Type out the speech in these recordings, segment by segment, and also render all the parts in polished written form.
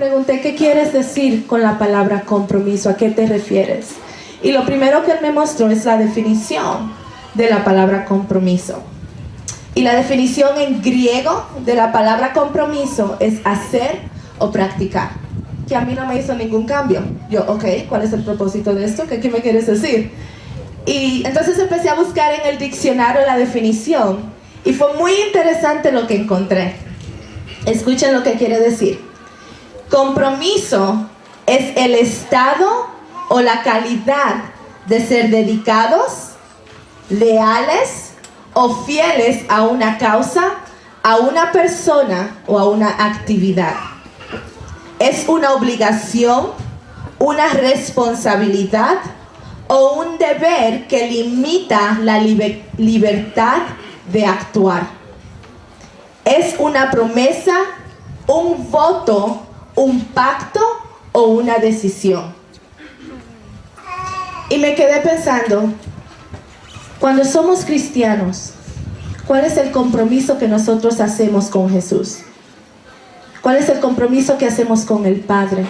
pregunté, ¿qué quieres decir con la palabra compromiso? ¿A qué te refieres? Y lo primero que él me mostró es la definición de la palabra compromiso. Y la definición en griego de la palabra compromiso es hacer o practicar. Que a mí no me hizo ningún cambio. Yo, ok, ¿cuál es el propósito de esto? ¿Qué me quieres decir? Y entonces empecé a buscar en el diccionario la definición y fue muy interesante lo que encontré. Escuchen lo que quiere decir. Compromiso es el estado o la calidad de ser dedicados, leales o fieles a una causa, a una persona o a una actividad. Es una obligación, una responsabilidad o un deber que limita la libertad de actuar. Es una promesa, un voto, un pacto o una decisión. Y me quedé pensando, cuando somos cristianos, ¿cuál es el compromiso que nosotros hacemos con Jesús? ¿Cuál es el compromiso que hacemos con el Padre?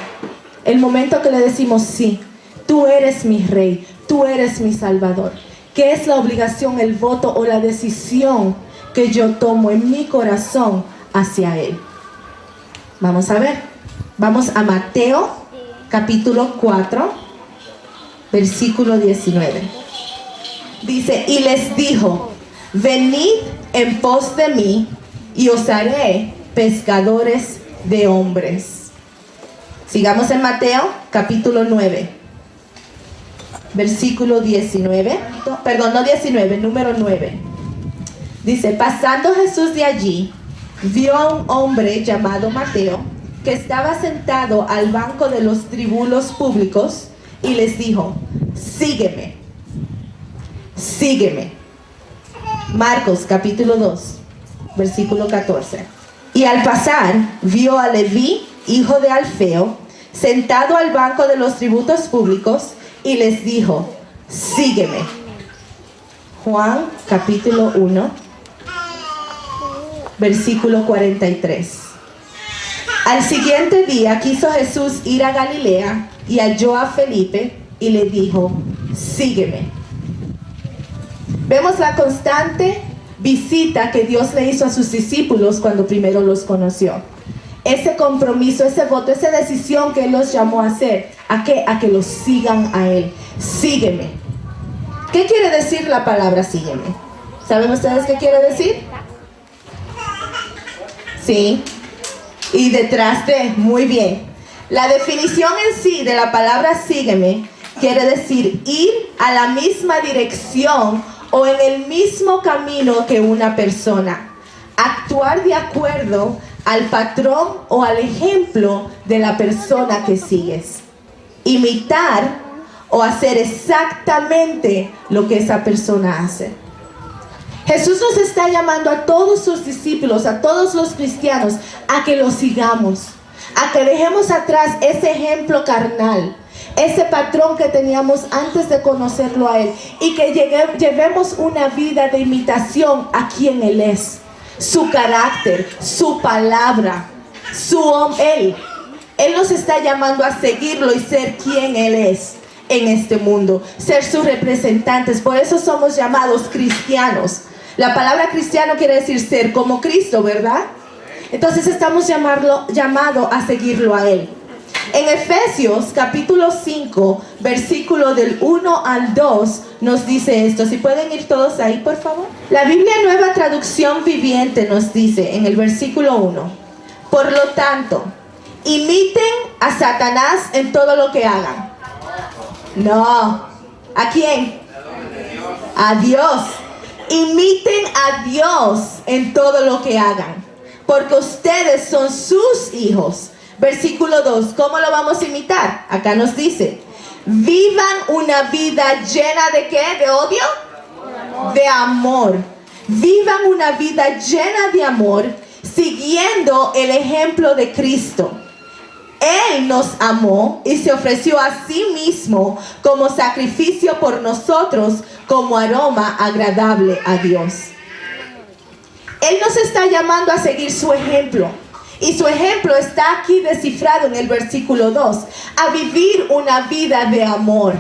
El momento que le decimos, sí, tú eres mi Rey, tú eres mi Salvador. ¿Qué es la obligación, el voto o la decisión que yo tomo en mi corazón hacia Él? Vamos a ver. Vamos a Mateo, capítulo 4, versículo 19. Dice, y les dijo, venid en pos de mí y os haré pescadores de hombres. Sigamos en Mateo, capítulo 9, versículo 19. Perdón, no 19, número 9. Dice, pasando Jesús de allí, vio a un hombre llamado Mateo, que estaba sentado al banco de los tributos públicos, y les dijo, sígueme. Sígueme. Marcos capítulo 2, versículo 14. Y al pasar, vio a Leví, hijo de Alfeo, sentado al banco de los tributos públicos, y les dijo, sígueme. Juan capítulo 1, versículo 43. Al siguiente día quiso Jesús ir a Galilea y halló a Felipe y le dijo, sígueme. Vemos la constante visita que Dios le hizo a sus discípulos cuando primero los conoció. Ese compromiso, ese voto, esa decisión que Él los llamó a hacer. ¿A qué? A que los sigan a Él. Sígueme. ¿Qué quiere decir la palabra sígueme? ¿Saben ustedes qué quiere decir? Sí. Y detrás de, muy bien. La definición en sí de la palabra sígueme quiere decir ir a la misma dirección o en el mismo camino que una persona. Actuar de acuerdo al patrón o al ejemplo de la persona que sigues. Imitar o hacer exactamente lo que esa persona hace. Jesús nos está llamando a todos sus discípulos, a todos los cristianos, a que lo sigamos, a que dejemos atrás ese ejemplo carnal, ese patrón que teníamos antes de conocerlo a Él, y que llevemos una vida de imitación a quien Él es, su carácter, su palabra, Él. Él nos está llamando a seguirlo y ser quien Él es en este mundo, ser sus representantes. Por eso somos llamados cristianos. La palabra cristiano quiere decir ser como Cristo, ¿verdad? Entonces estamos llamados a seguirlo a Él. En Efesios capítulo 5, versículo del 1 al 2, nos dice esto. Si pueden ir todos ahí, por favor. La Biblia Nueva Traducción Viviente nos dice en el versículo 1, por lo tanto, imiten a Satanás en todo lo que hagan. No. ¿A quién? A Dios. Imiten a Dios en todo lo que hagan, porque ustedes son sus hijos. Versículo 2, ¿cómo lo vamos a imitar? Acá nos dice, vivan una vida llena ¿de qué? ¿De odio? De amor. Vivan una vida llena de amor, siguiendo el ejemplo de Cristo. Él nos amó y se ofreció a sí mismo como sacrificio por nosotros, como aroma agradable a Dios. Él nos está llamando a seguir su ejemplo. Y su ejemplo está aquí descifrado en el versículo 2. A vivir una vida de amor.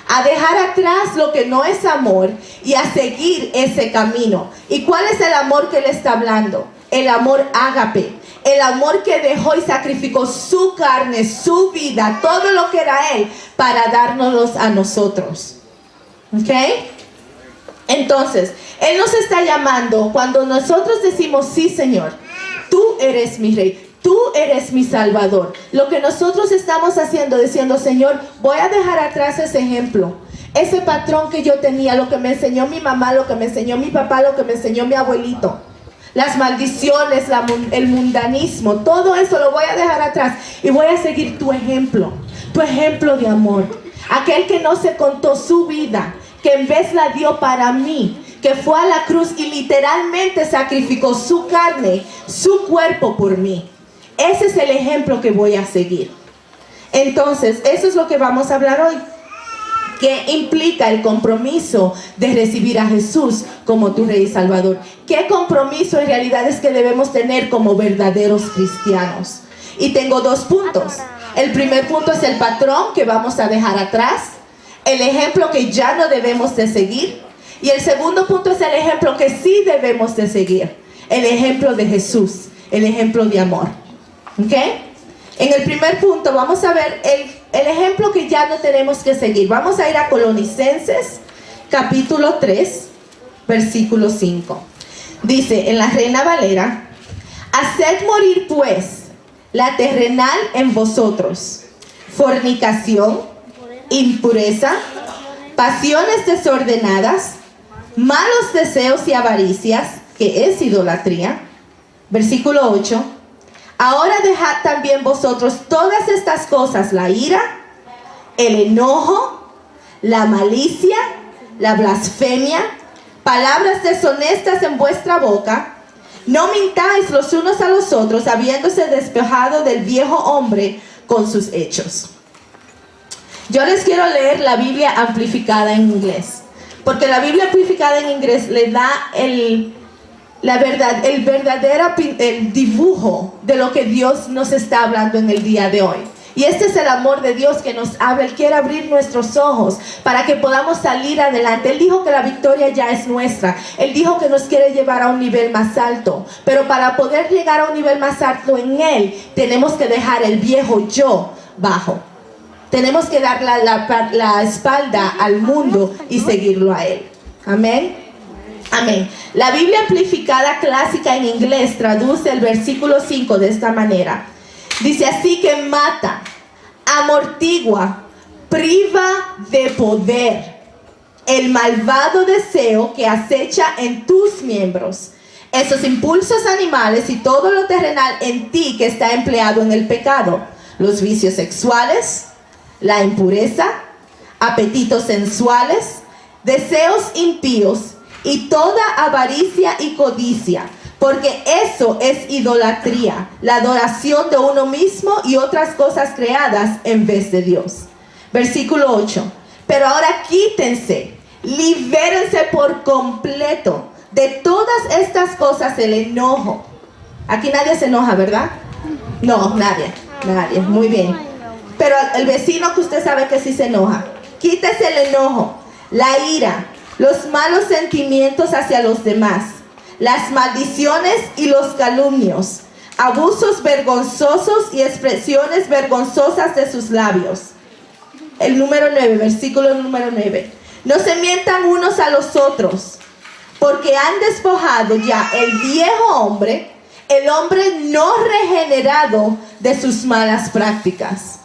A dejar atrás lo que no es amor y a seguir ese camino. ¿Y cuál es el amor que él está hablando? El amor ágape. El amor que dejó y sacrificó su carne, su vida, todo lo que era él, para dárnoslos a nosotros. ¿Ok? Entonces, él nos está llamando cuando nosotros decimos, sí, Señor, tú eres mi rey, tú eres mi salvador. Lo que nosotros estamos haciendo, diciendo, Señor, voy a dejar atrás ese ejemplo, ese patrón que yo tenía, lo que me enseñó mi mamá, lo que me enseñó mi papá, lo que me enseñó mi abuelito. Las maldiciones, el mundanismo, todo eso lo voy a dejar atrás y voy a seguir tu ejemplo de amor. Aquel que no se contó su vida, que en vez la dio para mí, que fue a la cruz y literalmente sacrificó su carne, su cuerpo por mí. Ese es el ejemplo que voy a seguir. Entonces, eso es lo que vamos a hablar hoy. ¿Qué implica el compromiso de recibir a Jesús como tu Rey y Salvador? ¿Qué compromiso en realidad es que debemos tener como verdaderos cristianos? Y tengo 2 puntos. El primer punto es el patrón que vamos a dejar atrás, el ejemplo que ya no debemos de seguir, y el segundo punto es el ejemplo que sí debemos de seguir, el ejemplo de Jesús, el ejemplo de amor. ¿Ok? En el primer punto vamos a ver el ejemplo que ya no tenemos que seguir. Vamos a ir a Colosenses capítulo 3, versículo 5. Dice en la Reina Valera: haced morir pues la terrenal en vosotros, fornicación, impureza, pasiones desordenadas, malos deseos y avaricias, que es idolatría. Versículo 8. Ahora dejad también vosotros todas estas cosas: la ira, el enojo, la malicia, la blasfemia, palabras deshonestas en vuestra boca. No mintáis los unos a los otros, habiéndose despojado del viejo hombre con sus hechos. Yo les quiero leer la Biblia amplificada en inglés, porque la Biblia amplificada en inglés le da el verdadero dibujo de lo que Dios nos está hablando en el día de hoy. Y este es el amor de Dios que nos habla. Él quiere abrir nuestros ojos para que podamos salir adelante. Él dijo que la victoria ya es nuestra. Él dijo que nos quiere llevar a un nivel más alto. Pero para poder llegar a un nivel más alto en Él, tenemos que dejar el viejo yo bajo. Tenemos que dar la espalda al mundo y seguirlo a Él. Amén. Amén. La Biblia amplificada clásica en inglés traduce el versículo 5 de esta manera. Dice: así que mata, amortigua, priva de poder el malvado deseo que acecha en tus miembros, esos impulsos animales y todo lo terrenal en ti que está empleado en el pecado, los vicios sexuales, la impureza, apetitos sensuales, deseos impíos y toda avaricia y codicia, porque eso es idolatría, la adoración de uno mismo y otras cosas creadas en vez de Dios. Versículo 8. Pero ahora quítense, libérense por completo de todas estas cosas, el enojo. Aquí nadie se enoja, ¿verdad? No, nadie, muy bien. Pero el vecino que usted sabe que sí se enoja. Quítese el enojo, la ira, los malos sentimientos hacia los demás, las maldiciones y los calumnios, abusos vergonzosos y expresiones vergonzosas de sus labios. El número 9, versículo número 9. No se mientan unos a los otros, porque han despojado ya el viejo hombre, el hombre no regenerado de sus malas prácticas.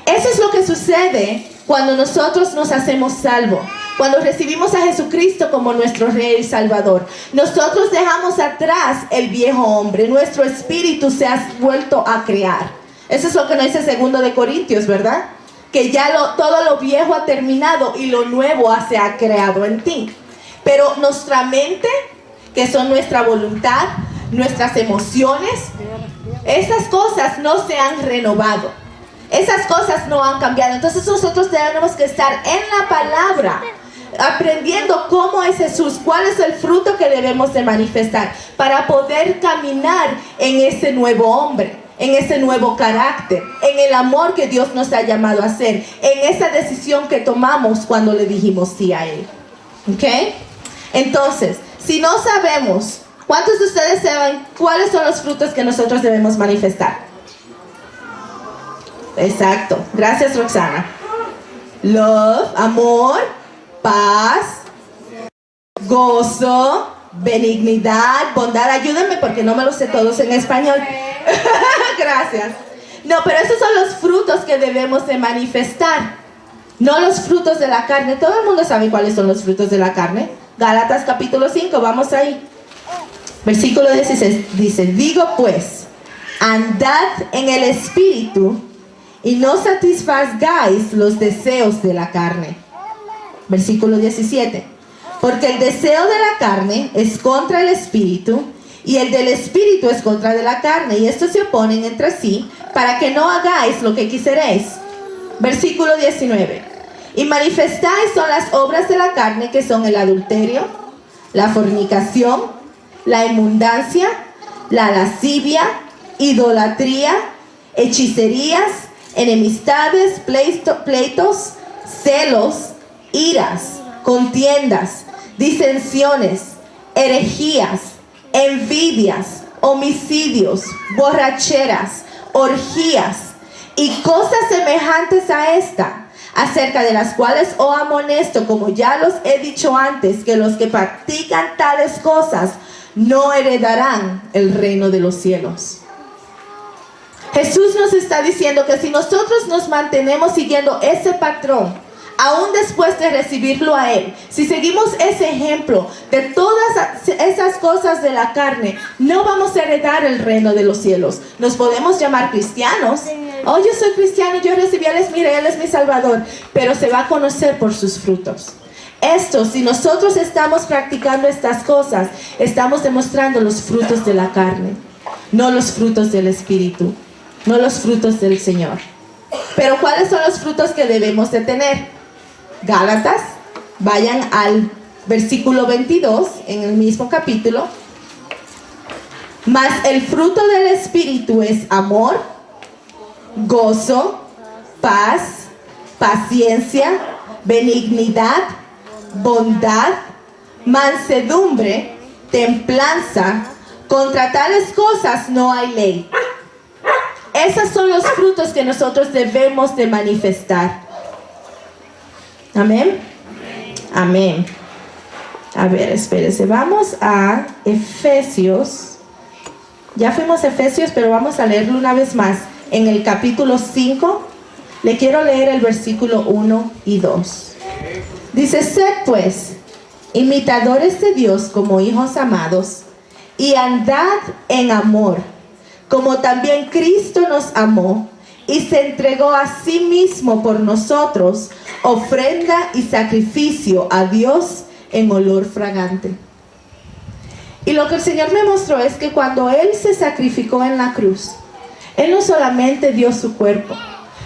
Eso es lo que sucede cuando nosotros nos hacemos salvos. Cuando recibimos a Jesucristo como nuestro Rey y Salvador, nosotros dejamos atrás el viejo hombre. Nuestro espíritu se ha vuelto a crear. Eso es lo que nos dice 2 de Corintios, ¿verdad? Que ya todo lo viejo ha terminado y lo nuevo se ha creado en ti. Pero nuestra mente, que son nuestra voluntad, nuestras emociones, esas cosas no se han renovado. Esas cosas no han cambiado. Entonces nosotros tenemos que estar en la palabra aprendiendo cómo es Jesús, cuál es el fruto que debemos de manifestar para poder caminar en ese nuevo hombre, en ese nuevo carácter, en el amor que Dios nos ha llamado a hacer, en esa decisión que tomamos cuando le dijimos sí a Él. ¿Ok? Entonces, si no sabemos, ¿cuántos de ustedes saben cuáles son los frutos que nosotros debemos manifestar? Exacto. Gracias, Roxana. Love, amor, paz, gozo, benignidad, bondad. Ayúdenme porque no me los sé todos en español. Gracias. No, pero esos son los frutos que debemos de manifestar, no los frutos de la carne. Todo el mundo sabe cuáles son los frutos de la carne. Gálatas capítulo 5, vamos ahí. Versículo 16 dice: digo pues, andad en el Espíritu y no satisfagáis los deseos de la carne. Versículo 17. Porque el deseo de la carne es contra el Espíritu, y el del Espíritu es contra de la carne, y estos se oponen entre sí, para que no hagáis lo que quisierais. Versículo 19. Y manifestáis son las obras de la carne, que son el adulterio, la fornicación, la inmundancia, la lascivia, idolatría, hechicerías, enemistades, pleitos, celos, iras, contiendas, disensiones, herejías, envidias, homicidios, borracheras, orgías y cosas semejantes a esta, acerca de las cuales os amonesto, como ya los he dicho antes, que los que practican tales cosas no heredarán el reino de los cielos. Jesús nos está diciendo que si nosotros nos mantenemos siguiendo ese patrón, aún después de recibirlo a Él, si seguimos ese ejemplo de todas esas cosas de la carne, no vamos a heredar el reino de los cielos. Nos podemos llamar cristianos. Oh, yo soy cristiano, yo recibí a Él, mire, Él es mi Salvador. Pero se va a conocer por sus frutos. Esto, si nosotros estamos practicando estas cosas, estamos demostrando los frutos de la carne, no los frutos del Espíritu, no los frutos del Señor. Pero ¿cuáles son los frutos que debemos de tener? Gálatas, vayan al versículo 22, en el mismo capítulo. Mas el fruto del Espíritu es amor, gozo, paz, paciencia, benignidad, bondad, mansedumbre, templanza. Contra tales cosas no hay ley. Esos son los frutos que nosotros debemos de manifestar. Amén. Amén. A ver, espérense. Vamos a Efesios. Ya fuimos a Efesios, pero vamos a leerlo una vez más. En el capítulo 5, le quiero leer el versículo 1 y 2. Dice: sed pues imitadores de Dios como hijos amados, y andad en amor, como también Cristo nos amó y se entregó a sí mismo por nosotros, ofrenda y sacrificio a Dios en olor fragante. Y lo que el Señor me mostró es que cuando Él se sacrificó en la cruz, Él no solamente dio su cuerpo,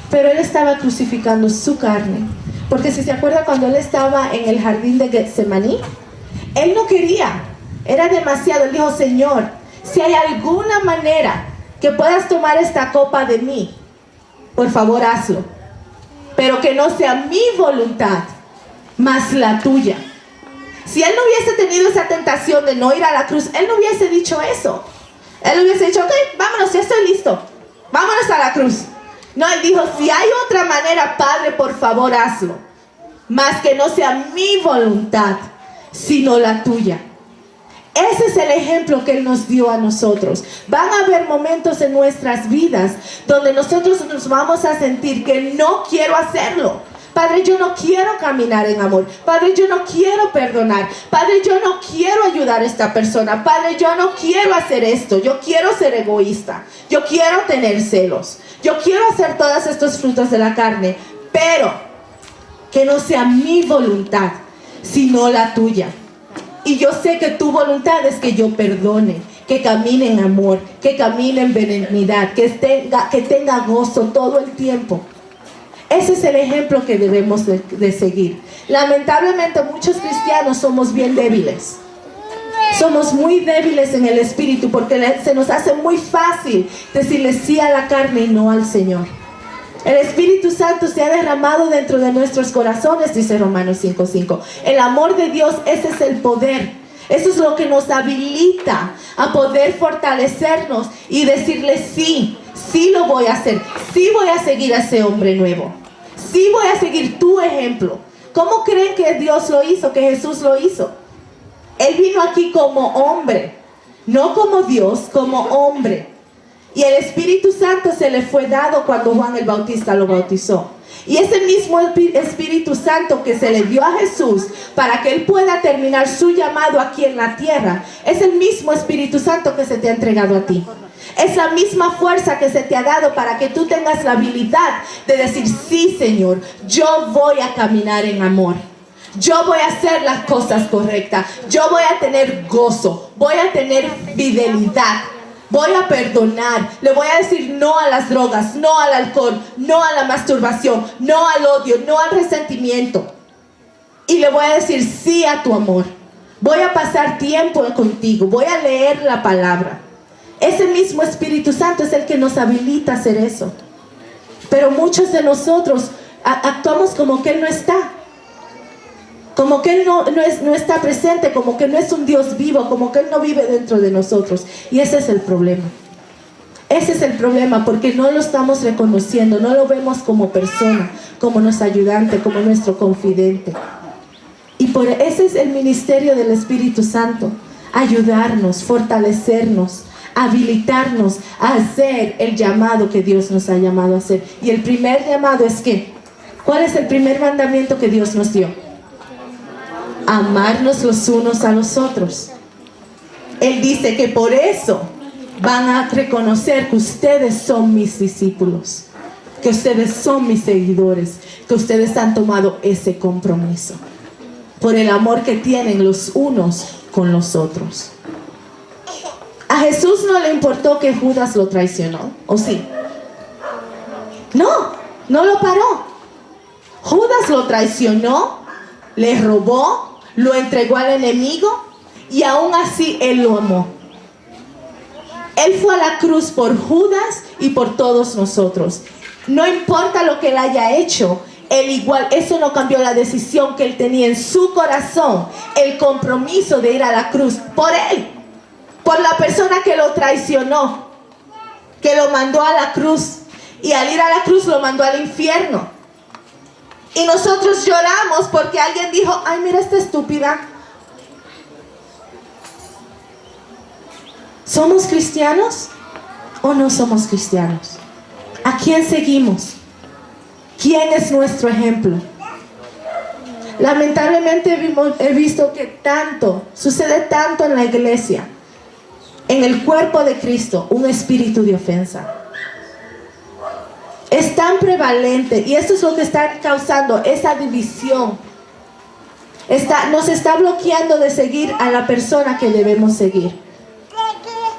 pero Él estaba crucificando su carne. Porque si se acuerda, cuando Él estaba en el jardín de Getsemaní, Él no quería, era demasiado. Él dijo: Señor, si hay alguna manera que puedas tomar esta copa de mí, por favor hazlo, pero que no sea mi voluntad, mas la tuya. Si Él no hubiese tenido esa tentación de no ir a la cruz, Él no hubiese dicho eso. Él hubiese dicho: ok, vámonos, ya estoy listo, vámonos a la cruz. No, Él dijo: si hay otra manera, Padre, por favor hazlo, mas que no sea mi voluntad, sino la tuya. Ese es el ejemplo que Él nos dio a nosotros. Van a haber momentos en nuestras vidas donde nosotros nos vamos a sentir que no quiero hacerlo. Padre, yo no quiero caminar en amor. Padre, yo no quiero perdonar. Padre, yo no quiero ayudar a esta persona. Padre, yo no quiero hacer esto. Yo quiero ser egoísta. Yo quiero tener celos. Yo quiero hacer todos estos frutos de la carne. Pero que no sea mi voluntad, sino la tuya. Y yo sé que tu voluntad es que yo perdone, que camine en amor, que camine en benignidad, que tenga gozo todo el tiempo. Ese es el ejemplo que debemos de seguir. Lamentablemente muchos cristianos somos bien débiles. Somos muy débiles en el espíritu porque se nos hace muy fácil decirle sí a la carne y no al Señor. El Espíritu Santo se ha derramado dentro de nuestros corazones, dice Romanos 5:5. El amor de Dios, ese es el poder. Eso es lo que nos habilita a poder fortalecernos y decirle sí, sí lo voy a hacer, sí voy a seguir a ese hombre nuevo, sí voy a seguir tu ejemplo. ¿Cómo creen que Dios lo hizo, que Jesús lo hizo? Él vino aquí como hombre, no como Dios, como hombre. Y el Espíritu Santo se le fue dado cuando Juan el Bautista lo bautizó. Y ese mismo Espíritu Santo que se le dio a Jesús para que Él pueda terminar su llamado aquí en la tierra, es el mismo Espíritu Santo que se te ha entregado a ti. Es la misma fuerza que se te ha dado para que tú tengas la habilidad de decir, sí, Señor, yo voy a caminar en amor. Yo voy a hacer las cosas correctas. Yo voy a tener gozo. Voy a tener fidelidad. Voy a perdonar. Le voy a decir no a las drogas, no al alcohol, no a la masturbación, no al odio, no al resentimiento. Y le voy a decir sí a tu amor. Voy a pasar tiempo contigo. Voy a leer la palabra. Ese mismo Espíritu Santo es el que nos habilita a hacer eso. Pero muchos de nosotros actuamos como que Él no está. Como que Él no está presente, como que no es un Dios vivo, como que Él no vive dentro de nosotros. Y ese es el problema. Ese es el problema, porque no lo estamos reconociendo, no lo vemos como persona, como nuestro ayudante, como nuestro confidente. Y por ese es el ministerio del Espíritu Santo. Ayudarnos, fortalecernos, habilitarnos a hacer el llamado que Dios nos ha llamado a hacer. Y el primer llamado es ¿qué? ¿Cuál es el primer mandamiento que Dios nos dio? Amarnos los unos a los otros. Él dice que por eso van a reconocer que ustedes son mis discípulos, que ustedes son mis seguidores, que ustedes han tomado ese compromiso por el amor que tienen los unos con los otros. A Jesús no le importó que Judas lo traicionó, ¿o sí? No lo paró. Judas lo traicionó, le robó, lo entregó al enemigo y aún así Él lo amó. Él fue a la cruz por Judas y por todos nosotros. No importa lo que Él haya hecho, Él igual, eso no cambió la decisión que Él tenía en su corazón, el compromiso de ir a la cruz por Él, por la persona que lo traicionó, que lo mandó a la cruz, y al ir a la cruz lo mandó al infierno. Y nosotros lloramos porque alguien dijo, ay, mira esta estúpida. ¿Somos cristianos o no somos cristianos? ¿A quién seguimos? ¿Quién es nuestro ejemplo? Lamentablemente he visto que sucede tanto en la iglesia, en el cuerpo de Cristo, un espíritu de ofensa. Es tan prevalente y esto es lo que está causando esa división. Nos está bloqueando de seguir a la persona que debemos seguir.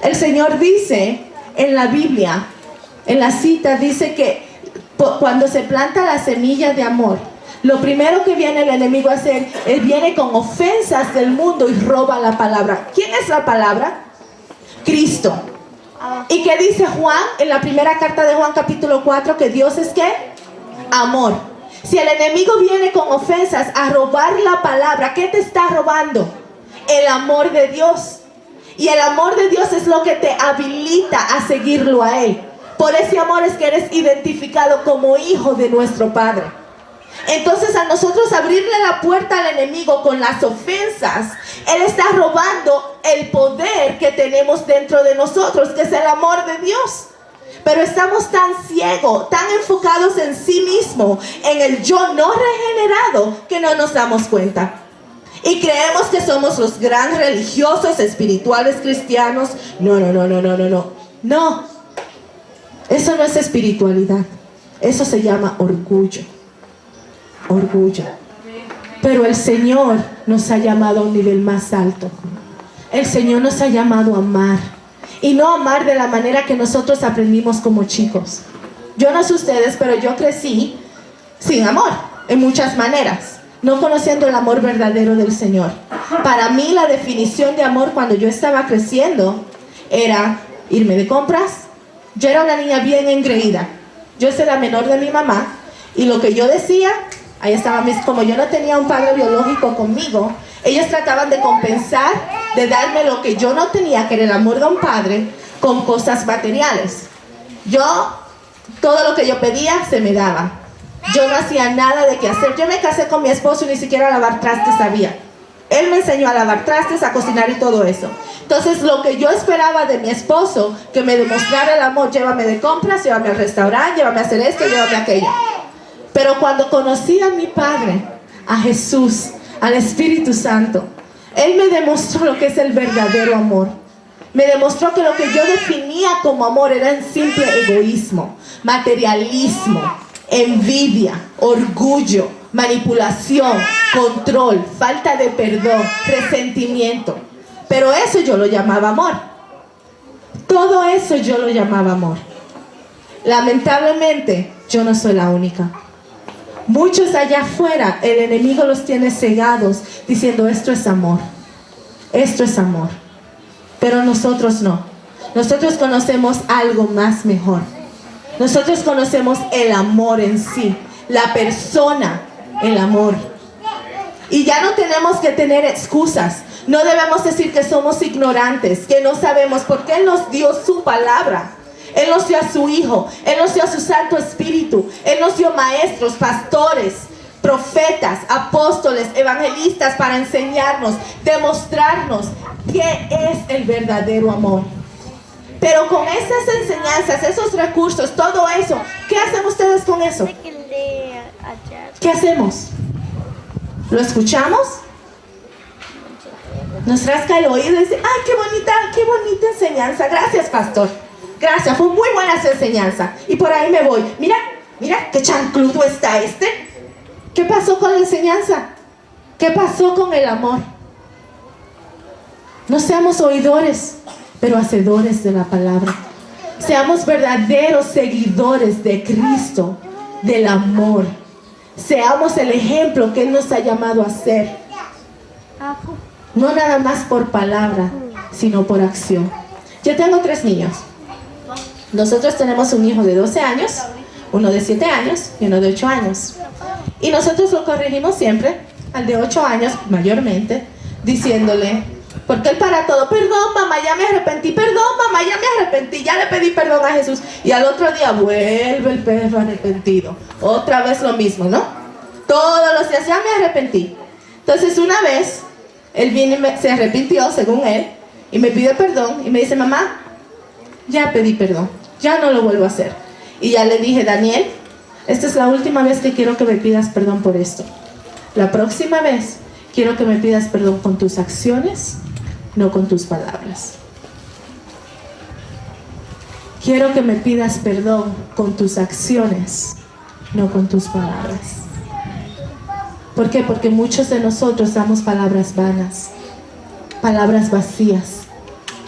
El Señor dice en la Biblia, en la cita, dice que cuando se planta la semilla de amor, lo primero que viene el enemigo a hacer, él viene con ofensas del mundo y roba la palabra. ¿Quién es la palabra? Cristo. ¿Y qué dice Juan en la primera carta de Juan capítulo 4? Que Dios es ¿qué? Amor. Si el enemigo viene con ofensas a robar la palabra, ¿qué te está robando? El amor de Dios. Y el amor de Dios es lo que te habilita a seguirlo a Él. Por ese amor es que eres identificado como hijo de nuestro Padre. Entonces, a nosotros abrirle la puerta al enemigo con las ofensas, Él está robando el poder que tenemos dentro de nosotros, que es el amor de Dios. Pero estamos tan ciegos, tan enfocados en sí mismo, en el yo no regenerado, que no nos damos cuenta. Y creemos que somos los grandes religiosos, espirituales cristianos. No. No, eso no es espiritualidad. Eso se llama orgullo. Orgullo. Pero el Señor nos ha llamado a un nivel más alto. El Señor nos ha llamado a amar. Y no amar de la manera que nosotros aprendimos como chicos. Yo no sé ustedes, pero yo crecí sin amor, en muchas maneras. no conociendo el amor verdadero del Señor. Para mí la definición de amor cuando yo estaba creciendo era irme de compras. Yo era una niña bien engreída. Yo soy la menor de mi mamá y lo que yo decía, ahí estaba, como yo no tenía un padre biológico conmigo, ellos trataban de compensar, de darme lo que yo no tenía, que era el amor de un padre, con cosas materiales. Todo lo que yo pedía se me daba. Yo no hacía nada de qué hacer. Yo me casé con mi esposo y ni siquiera lavar trastes sabía. Él me enseñó a lavar trastes, a cocinar y todo eso. Entonces lo que yo esperaba de mi esposo, que me demostrara el amor, llévame de compras, llévame al restaurante, llévame a hacer esto, llévame a aquello. Pero cuando conocí a mi Padre, a Jesús, al Espíritu Santo, Él me demostró lo que es el verdadero amor. Me demostró que lo que yo definía como amor era en simple egoísmo, materialismo, envidia, orgullo, manipulación, control, falta de perdón, resentimiento. Pero eso yo lo llamaba amor. Todo eso yo lo llamaba amor. Lamentablemente, yo no soy la única. Muchos allá afuera, el enemigo los tiene cegados diciendo esto es amor. Esto es amor. Pero nosotros no. Nosotros conocemos algo más mejor. Nosotros conocemos el amor en sí, la persona, el amor. Y ya no tenemos que tener excusas. No debemos decir que somos ignorantes, que no sabemos, porque Él nos dio su palabra. Él nos dio a su Hijo, Él nos dio a su Santo Espíritu, Él nos dio maestros, pastores, profetas, apóstoles, evangelistas para enseñarnos, demostrarnos qué es el verdadero amor. Pero con esas enseñanzas, esos recursos, todo eso, ¿qué hacen ustedes con eso? ¿Qué hacemos? ¿Lo escuchamos? Nos rasca el oído y dice, ay, qué bonita enseñanza, gracias pastor, gracias, fue muy buena esa enseñanza, y por ahí me voy. Mira, qué chancludo está este. ¿Qué pasó con la enseñanza? ¿Qué pasó con el amor? No seamos oidores, pero hacedores de la palabra. Seamos verdaderos seguidores de Cristo, del amor. Seamos el ejemplo que Él nos ha llamado a ser. No nada más por palabra, sino por acción. Yo tengo 3 niños. Nosotros tenemos un hijo de 12 años, uno de 7 años y uno de 8 años. Y nosotros lo corregimos siempre, al de 8 años mayormente, diciéndole, porque él para todo, perdón mamá, ya me arrepentí, perdón mamá, ya me arrepentí, ya le pedí perdón a Jesús. Y al otro día vuelve el perro arrepentido. Otra vez lo mismo, ¿no? Todos los días, ya me arrepentí. Entonces una vez, él vino y se arrepintió, según él, y me pide perdón, y me dice, mamá, ya pedí perdón, ya no lo vuelvo a hacer. Y ya le dije, Daniel, esta es la última vez que quiero que me pidas perdón por esto. La próxima vez quiero que me pidas perdón con tus acciones, no con tus palabras. Quiero que me pidas perdón con tus acciones, no con tus palabras. ¿Por qué? Porque muchos de nosotros damos palabras vanas, palabras vacías,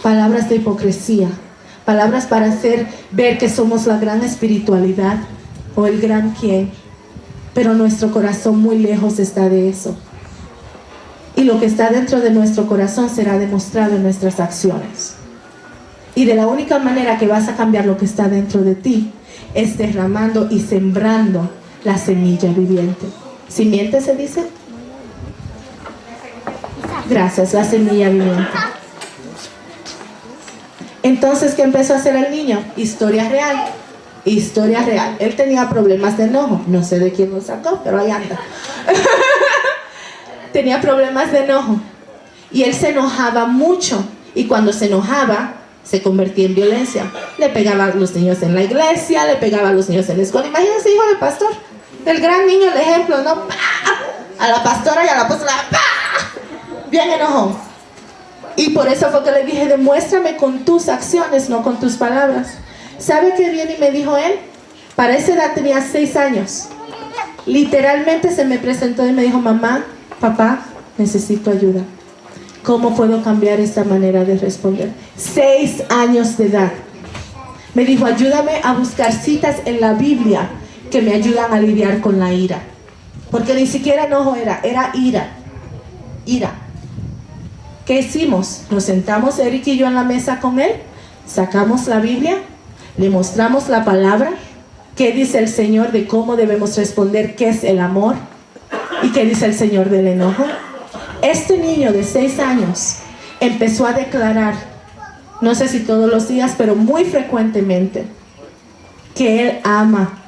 palabras de hipocresía, palabras para hacer ver que somos la gran espiritualidad o el gran quién, pero nuestro corazón muy lejos está de eso. Y lo que está dentro de nuestro corazón será demostrado en nuestras acciones. Y de la única manera que vas a cambiar lo que está dentro de ti es derramando y sembrando la semilla viviente. ¿Simiente se dice? Gracias, la semilla viviente. Entonces, ¿qué empezó a hacer el niño? Historia real. Historia real. Él tenía problemas de enojo. No sé de quién lo sacó, pero ahí anda. Tenía problemas de enojo. Y él se enojaba mucho. Y cuando se enojaba, se convertía en violencia. Le pegaba a los niños en la iglesia, le pegaba a los niños en la escuela. Imagínense, hijo del pastor. El gran niño, el ejemplo, ¿no? ¡Pah! A la pastora y a la apóstola. ¡Pah! Bien enojón. Y por eso fue que le dije, demuéstrame con tus acciones, no con tus palabras. ¿Sabe qué bien y me dijo él? Para esa edad tenía 6 años. Literalmente se me presentó y me dijo, mamá, papá, necesito ayuda. ¿Cómo puedo cambiar esta manera de responder? 6 años de edad. Me dijo, ayúdame a buscar citas en la Biblia que me ayudan a lidiar con la ira. Porque ni siquiera enojo era ira. Ira. ¿Qué hicimos? Nos sentamos Eric y yo en la mesa con él, sacamos la Biblia, le mostramos la palabra, qué dice el Señor de cómo debemos responder, qué es el amor y qué dice el Señor del enojo. Este niño de 6 años empezó a declarar, no sé si todos los días, pero muy frecuentemente, que él ama,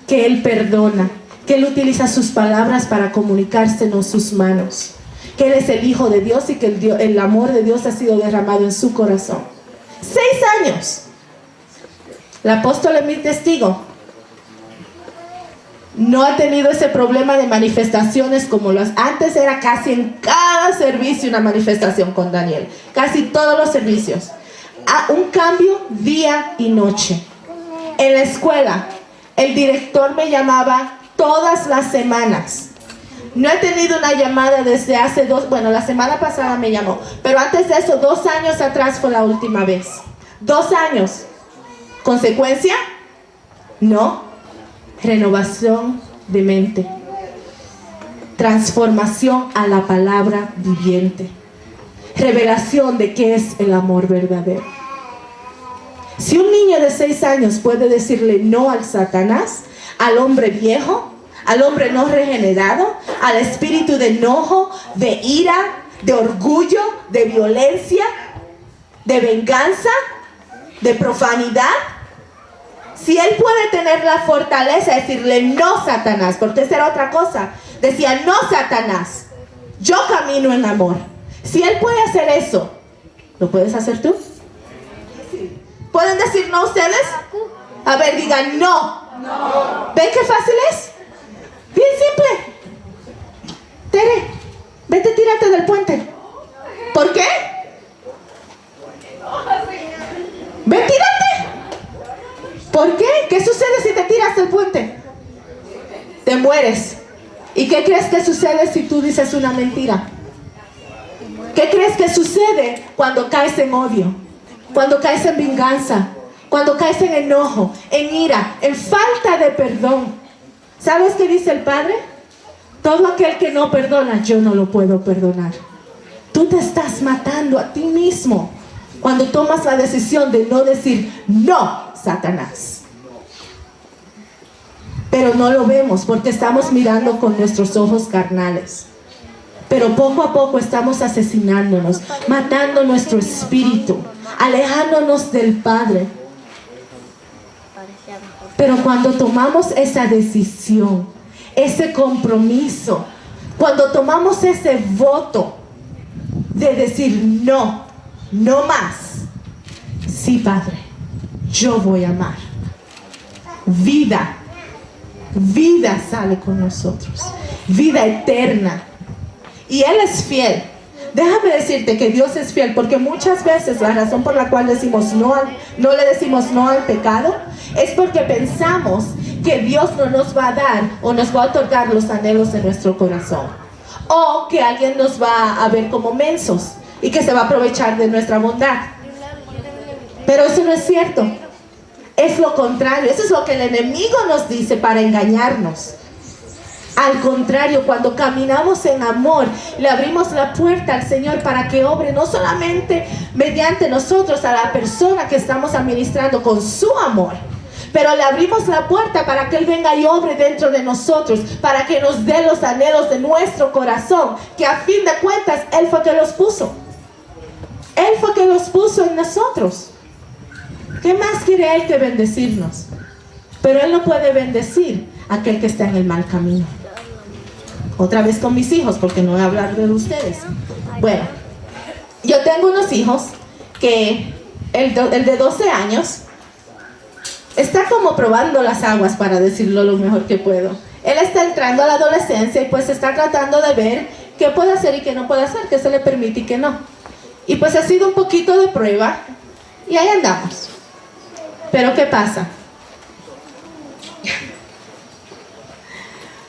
que él perdona, que él utiliza sus palabras para comunicársenos sus manos, que él es el Hijo de Dios y que el amor de Dios ha sido derramado en su corazón. 6 años. El apóstol es mi testigo. No ha tenido ese problema de manifestaciones como las antes. Era casi en cada servicio una manifestación con Daniel. Casi todos los servicios. Un cambio día y noche. En la escuela, el director me llamaba todas las semanas. No he tenido una llamada desde hace la semana pasada me llamó, pero antes de eso, 2 años atrás fue la última vez. 2 años. ¿Consecuencia? No. Renovación de mente. Transformación a la palabra viviente. Revelación de qué es el amor verdadero. Si un niño de 6 años puede decirle no al Satanás, al hombre viejo, al hombre no regenerado, al espíritu de enojo, de ira, de orgullo, de violencia, de venganza, de profanidad. Si él puede tener la fortaleza de decirle no, Satanás, porque esa era otra cosa. Decía, no, Satanás, yo camino en amor. Si él puede hacer eso, ¿lo puedes hacer tú? ¿Pueden decir no ustedes? A ver, digan no. No. ¿Ven qué fácil es? Bien simple. Tere, vete, tírate del puente. ¿Por qué? Ven, tírate. ¿Por qué? ¿Qué sucede si te tiras del puente? Te mueres. ¿Y qué crees que sucede si tú dices una mentira? ¿Qué crees que sucede cuando caes en odio? Cuando caes en venganza, cuando caes en enojo, en ira, en falta de perdón. ¿Sabes qué dice el Padre? Todo aquel que no perdona, yo no lo puedo perdonar. Tú te estás matando a ti mismo cuando tomas la decisión de no decir no, Satanás. Pero no lo vemos porque estamos mirando con nuestros ojos carnales. Pero poco a poco estamos asesinándonos, matando nuestro espíritu, alejándonos del Padre. Pero cuando tomamos esa decisión, ese compromiso, cuando tomamos ese voto de decir no, no más, sí, Padre, yo voy a amar. Vida sale con nosotros, vida eterna. Y Él es fiel. Déjame decirte que Dios es fiel, porque muchas veces la razón por la cual decimos no le decimos no al pecado es porque pensamos que Dios no nos va a dar o nos va a otorgar los anhelos de nuestro corazón, o que alguien nos va a ver como mensos y que se va a aprovechar de nuestra bondad. Pero eso no es cierto. Es lo contrario. Eso es lo que el enemigo nos dice para engañarnos. Al contrario, cuando caminamos en amor, le abrimos la puerta al Señor para que obre no solamente mediante nosotros a la persona que estamos administrando con su amor, pero le abrimos la puerta para que Él venga y obre dentro de nosotros, para que nos dé los anhelos de nuestro corazón, que a fin de cuentas Él fue que los puso. Él fue que los puso en nosotros. ¿Qué más quiere Él que bendecirnos? Pero Él no puede bendecir a aquel que está en el mal camino. Otra vez con mis hijos, porque no voy a hablar de ustedes. Bueno, yo tengo unos hijos que el de 12 años está como probando las aguas, para decirlo lo mejor que puedo. Él está entrando a la adolescencia y pues está tratando de ver qué puede hacer y qué no puede hacer, qué se le permite y qué no. Y pues ha sido un poquito de prueba y ahí andamos. Pero ¿qué pasa?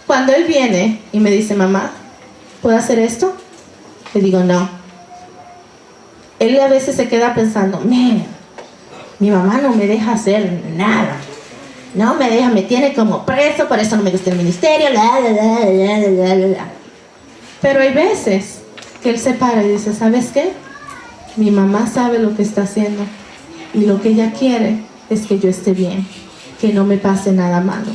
Cuando él viene y me dice, mamá, ¿puedo hacer esto? Le digo, no. Él a veces se queda pensando, mi mamá no me deja hacer nada. No me deja, me tiene como preso, por eso no me gusta el ministerio. Pero hay veces que él se para y dice, ¿sabes qué? Mi mamá sabe lo que está haciendo y lo que ella quiere es que yo esté bien, que no me pase nada malo.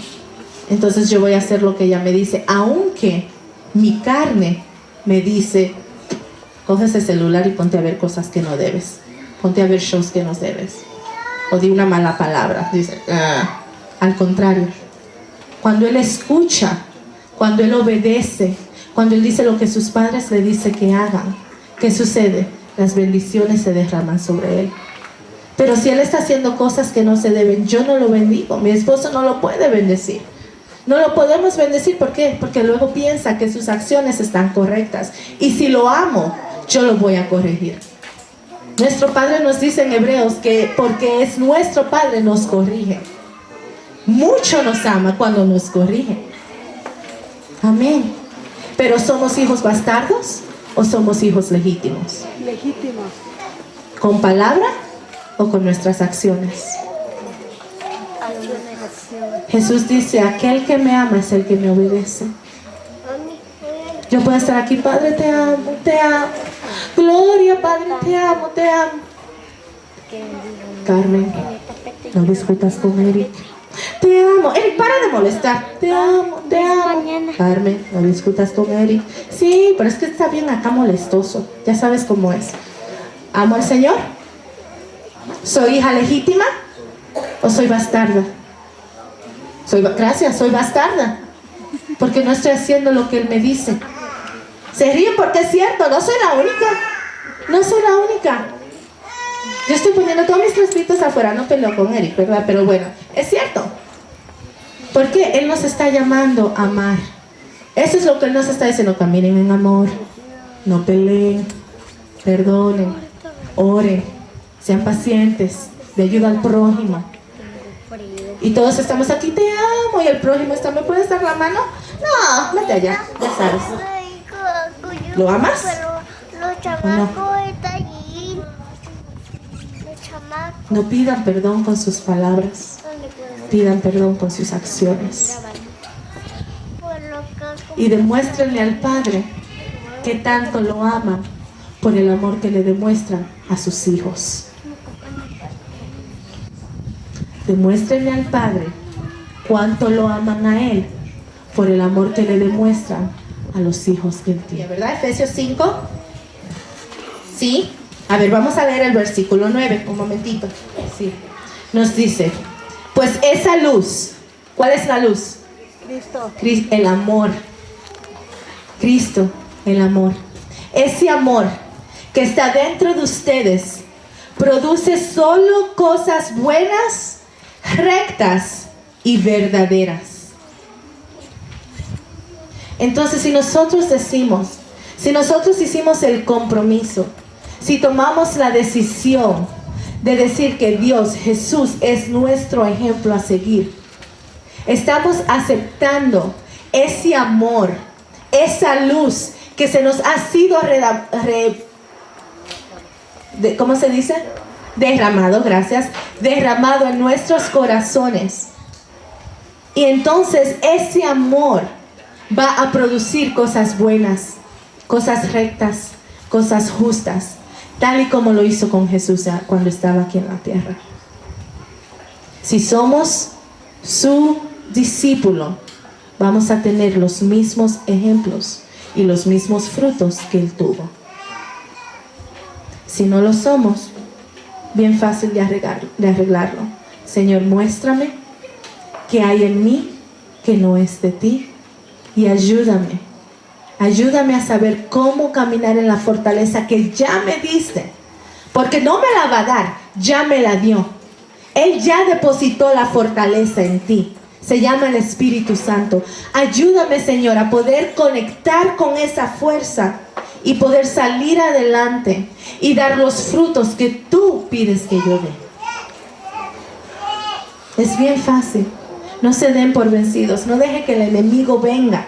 Entonces yo voy a hacer lo que ella me dice, aunque mi carne me dice, coge ese celular y ponte a ver cosas que no debes, ponte a ver shows que no debes, o di una mala palabra. Dice, al contrario, cuando él escucha, cuando él obedece, cuando él dice lo que sus padres le dicen que hagan, ¿qué sucede? Las bendiciones se derraman sobre él. Pero si él está haciendo cosas que no se deben, yo no lo bendigo, mi esposo no lo puede bendecir. No lo podemos bendecir, ¿por qué? Porque luego piensa que sus acciones están correctas. Y si lo amo, yo lo voy a corregir. Nuestro Padre nos dice en Hebreos que porque es nuestro Padre nos corrige. Mucho nos ama cuando nos corrige. Amén. Pero ¿somos hijos bastardos o somos hijos legítimos? Legítimos. ¿Con palabra o con nuestras acciones? Jesús dice, aquel que me ama es el que me obedece. Yo puedo estar aquí, Padre, te amo, te amo. Gloria, Padre, te amo, te amo. Carmen, no discutas con Eric. Te amo. Eric, para de molestar. Te amo, te amo. Carmen, no discutas con Eric. Sí, pero es que está bien acá molestoso. Ya sabes cómo es. ¿Amo al Señor? ¿Soy hija legítima o soy bastarda? Gracias, soy bastarda. Porque no estoy haciendo lo que Él me dice. Se ríen porque es cierto, no soy la única. No soy la única. Yo estoy poniendo todos mis traspitos afuera, no peleo con Eric, ¿verdad? Pero bueno, es cierto. Porque Él nos está llamando a amar. Eso es lo que Él nos está diciendo. Caminen en amor, no peleen, perdonen, oren, sean pacientes, de ayuda al prójimo. Y todos estamos aquí, te amo, y el prójimo está, ¿me puedes dar la mano? No, vete allá, ya sabes. ¿Lo amas? No. No pidan perdón con sus palabras, pidan perdón con sus acciones. Y demuéstrenle al Padre que tanto lo aman por el amor que le demuestran a sus hijos. Demuéstrenle al Padre cuánto lo aman a Él por el amor que le demuestran a los hijos que Él tiene. ¿Verdad? Efesios 5. Sí. A ver, vamos a leer el versículo 9. Un momentito. Sí. Nos dice, pues esa luz, ¿cuál es la luz? Cristo. El amor. Cristo, el amor. Ese amor que está dentro de ustedes produce solo cosas buenas, rectas y verdaderas. Entonces, si nosotros hicimos el compromiso, si tomamos la decisión de decir que Dios, Jesús, es nuestro ejemplo a seguir, estamos aceptando ese amor, esa luz que se nos ha sido ¿cómo se dice? Derramado, gracias, derramado en nuestros corazones. Y entonces ese amor va a producir cosas buenas, cosas rectas, cosas justas, tal y como lo hizo con Jesús cuando estaba aquí en la tierra. Si somos su discípulo, vamos a tener los mismos ejemplos y los mismos frutos que Él tuvo. Si no lo somos, bien fácil de arreglarlo. Señor, muéstrame qué hay en mí que no es de ti y ayúdame. Ayúdame a saber cómo caminar en la fortaleza que ya me diste. Porque no me la va a dar, ya me la dio. Él ya depositó la fortaleza en ti. Se llama el Espíritu Santo. Ayúdame, Señor, a poder conectar con esa fuerza y poder salir adelante y dar los frutos que tú pides que yo dé. Es bien fácil. No se den por vencidos. No deje que el enemigo venga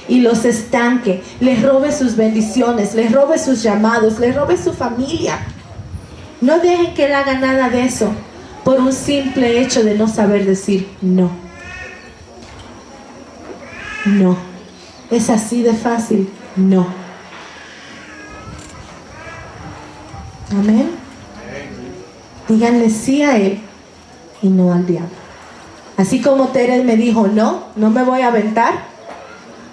y los estanque, les robe sus bendiciones, les robe sus llamados, les robe su familia. No dejen que él haga nada de eso, por un simple hecho de no saber decir no. No. Es así de fácil. No. Amén. Díganle sí a Él y no al diablo. Así como Tere me dijo, no, no me voy a aventar,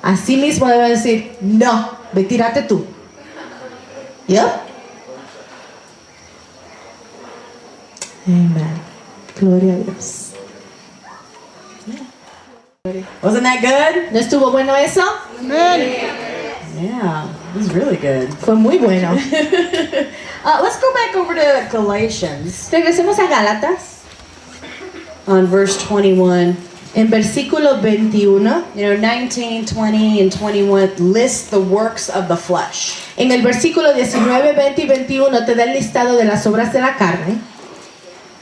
así mismo debe decir, no, ve, tírate tú. ¿Yo? Amen. Gloria a Dios. Wasn't that good? ¿No estuvo bueno eso? Yeah, it was really good. Fue muy bueno. Let's go back over to Galatians Regresemos a Gálatas, on verse 21. en versículo 21. 19, 20, and 21 list the works of the flesh. En el versículo 19, 20 y 21 te da el listado de las obras de la carne.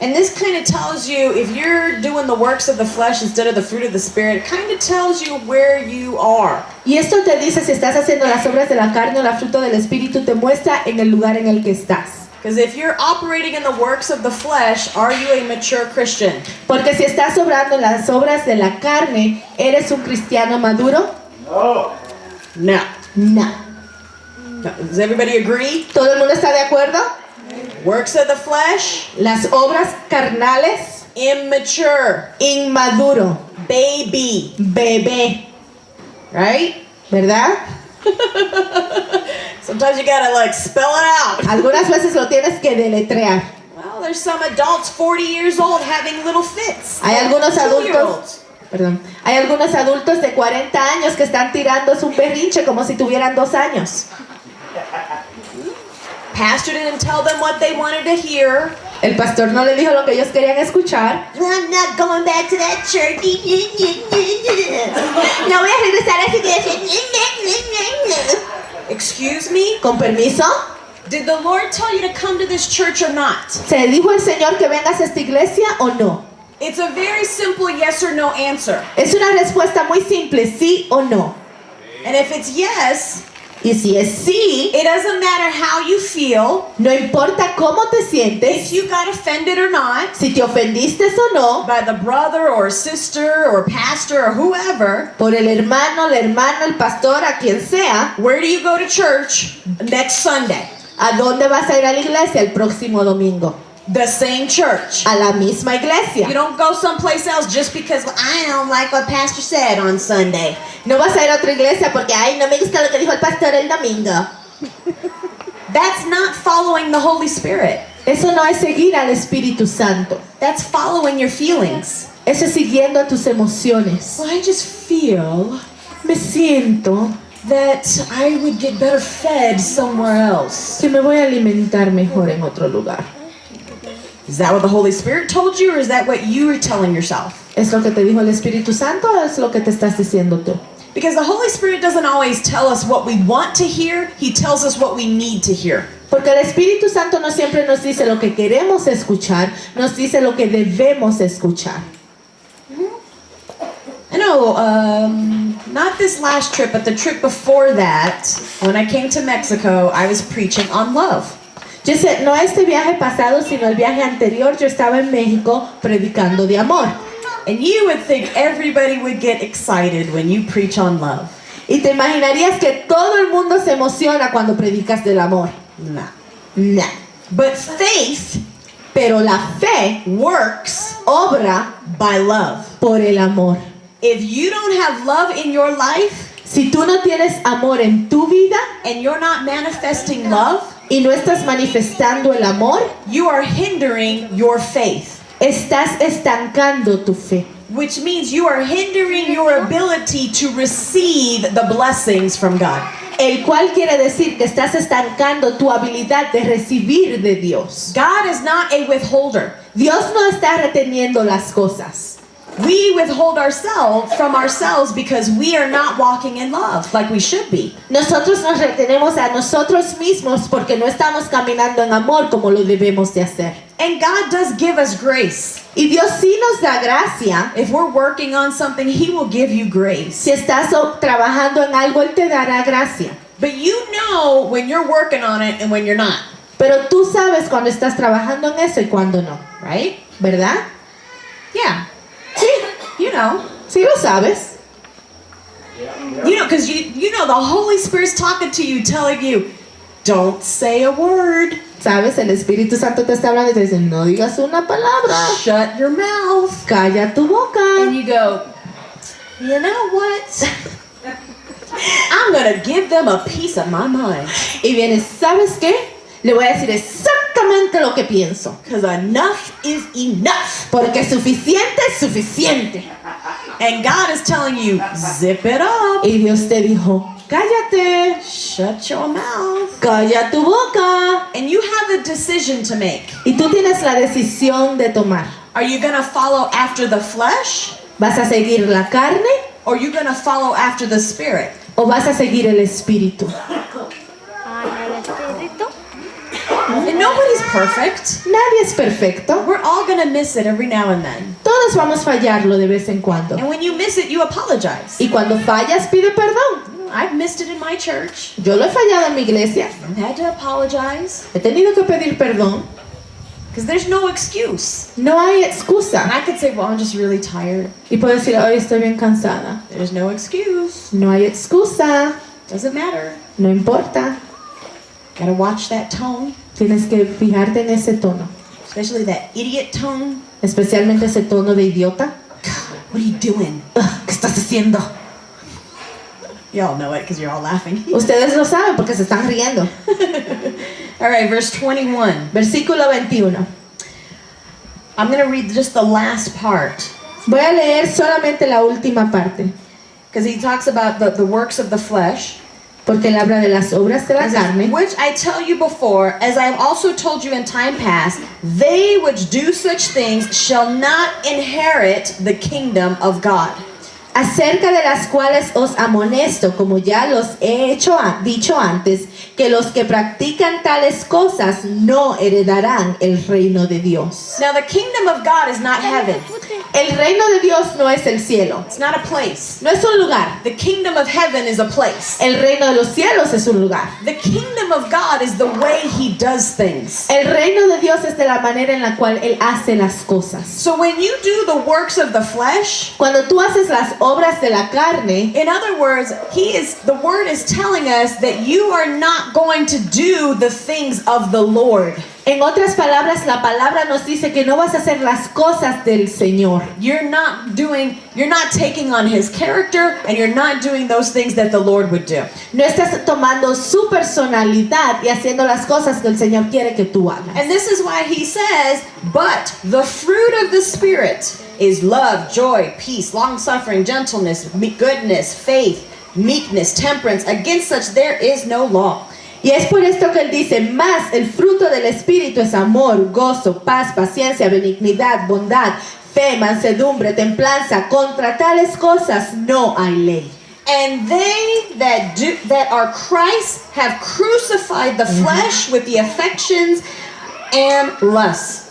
And this kind of tells you, if you're doing the works of the flesh instead of the fruit of the Spirit, it kind of tells you where you are. Y esto te dice si estás haciendo las obras de la carne o la fruta del Espíritu, te muestra en el lugar en el que estás. Because if you're operating in the works of the flesh, are you a mature Christian? Porque si estás obrando en las obras de la carne, ¿eres un cristiano maduro? No. No. Does everybody agree? ¿Todo el mundo está de acuerdo? Works of the flesh, Las obras carnales, immature, inmaduro, baby, bebé, right? ¿verdad? Sometimes you gotta like spell it out. Algunas veces lo tienes que deletrear. Well, there's some adults 40 years old having little fits. Hay algunos Two-year-olds. Hay algunos adultos de 40 años que están tirando un berrinche como si tuvieran 2 años. Pastor didn't tell them what they wanted to hear. El pastor no le dijo lo que ellos querían escuchar. I'm not going back to that church. No voy a regresar a esa iglesia. Excuse me? Con permiso, Did the Lord tell you to come to this church or not? ¿se dijo el Señor que vengas a esta iglesia o no? It's a very simple yes or no answer. Es una respuesta muy simple, sí o no. And if it's yes, Y si es sí, it doesn't matter how you feel, no importa cómo te if sientes, you got offended or not, si te ofendiste o no, by the brother or sister or pastor or whoever, por el hermano, el pastor, a quien sea, where do you go to church next Sunday? ¿a dónde vas a ir a la iglesia el próximo domingo? The same church. A la misma iglesia. You don't go someplace else just because I don't like what pastor said on Sunday. No vas a ir a otra iglesia porque, ay, no me gusta lo que dijo el pastor el domingo. That's not following the Holy Spirit. Eso no es seguir al Espíritu Santo. That's following your feelings. Eso es siguiendo a tus emociones. Well, I just feel Me siento that I would get better fed somewhere else. que me voy a alimentar mejor en otro lugar. Is that what the Holy Spirit told you, or is that what you were telling yourself? ¿Es lo que te dijo el Espíritu Santo o es lo que te estás diciendo tú? Because the Holy Spirit doesn't always tell us what we want to hear, He tells us what we need to hear. Porque el Espíritu Santo no siempre nos dice lo que queremos escuchar, nos dice lo que debemos escuchar. I know, not this last trip, but the trip before that, when I came to Mexico, I was preaching on love. Yo sé, no este viaje pasado, sino el viaje anterior, yo estaba en México predicando de amor. And you would think everybody would get excited when you preach on love. Y te imaginarías que todo el mundo se emociona cuando predicas del amor. Nah. No. But faith Pero la fe works obra by love. por el amor. If you don't have love in your life Si tú no tienes amor en tu vida and you're not manifesting love, y no estás manifestando el amor, you are hindering your faith, estás estancando tu fe. which means you are hindering your ability to receive the blessings from God. El cual quiere decir que estás estancando tu habilidad de recibir de Dios. God is not a withholder. Dios no está reteniendo las cosas. We withhold ourselves from ourselves because we are not walking in love like we should be. Nosotros nos retenemos a nosotros mismos porque no estamos caminando en amor como lo debemos de hacer. And God does give us grace. Y Dios sí nos da gracia. If we're working on something, He will give you grace. Si estás trabajando en algo, Él te dará gracia. But you know when you're working on it and when you're not. Pero tú sabes cuando estás trabajando en eso y cuando no, right? ¿verdad? Yeah. Sí, You know. sí lo sabes. You know, because you know the Holy Spirit's talking to you, telling you, don't say a word. ¿Sabes? El Espíritu Santo te está hablando y te dice, no digas una palabra. Shut your mouth. Calla tu boca. And you go, you know what? I'm going to give them a piece of my mind. Y vienes, ¿sabes qué? Le voy a decir exactamente lo que pienso. Because enough is enough. Porque suficiente es suficiente. And God is telling you, zip it up. Y Dios te dijo, cállate. Shut your mouth. Calla tu boca. And you have a decision to make. Y tú tienes la decisión de tomar. Are you going to follow after the flesh? ¿Vas a seguir la carne Or are you going to follow after the Spirit? o vas a seguir el Espíritu? El espíritu. And nobody's perfect. Nadie es perfecto. We're all going to miss it every now and then. Todos vamos a fallarlo de vez en cuando. And when you miss it, you apologize. Y cuando fallas, pide perdón. I've missed it in my church. Yo lo he fallado en mi iglesia. I've had to apologize. He tenido que pedir perdón. Because there's no excuse. No hay And excusa. I could say, well, I'm just really tired. Y puedo decir, hoy estoy bien cansada. There's no excuse. No hay excusa. Doesn't matter. No importa. Gotta watch that tone. Tienes que fijarte en ese tono. Especially that idiot tone. Especialmente ese tono de idiota. What are you doing? Ugh, ¿qué estás haciendo? Y'all know it because you're all laughing. Ustedes lo saben porque se están riendo. All right, verse 21. Versículo 21. I'm going to read just the last part. Voy a leer solamente la última parte. Because he talks about the works of the flesh. Porque él habla de las obras de la It says, carne. which I tell you before, as I have also told you in time past, they which do such things shall not inherit the kingdom of God. Acerca de las cuales os amonesto, como ya los he dicho antes, que los que practican tales cosas no heredarán el reino de Dios. Now the kingdom of God is not heaven. El reino de Dios no es el cielo, It's not a place. no es un lugar. The kingdom of heaven is a place. El reino de los cielos es un lugar. The kingdom of God is the way he does things. El reino de Dios es de la manera en la cual Él hace las cosas. So when you do the works of the flesh, Cuando tú haces las obras de la carne, in other words, the word is telling us that you are not going to do the things of the Lord. en otras palabras, la palabra nos dice que no vas a hacer las cosas del Señor. You're not taking on his character, and you're not doing those things that the Lord would do. No estás tomando su personalidad y haciendo las cosas que el Señor quiere que tú hagas. And this is why he says, but the fruit of the Spirit is love, joy, peace, long-suffering, gentleness, goodness, faith, meekness, temperance. Against such there is no law. Y es por esto que él dice, más el fruto del Espíritu es amor, gozo, paz, paciencia, benignidad, bondad, fe, mansedumbre, templanza. Contra tales cosas no hay ley. And they that are Christ have crucified the flesh with the affections and lusts.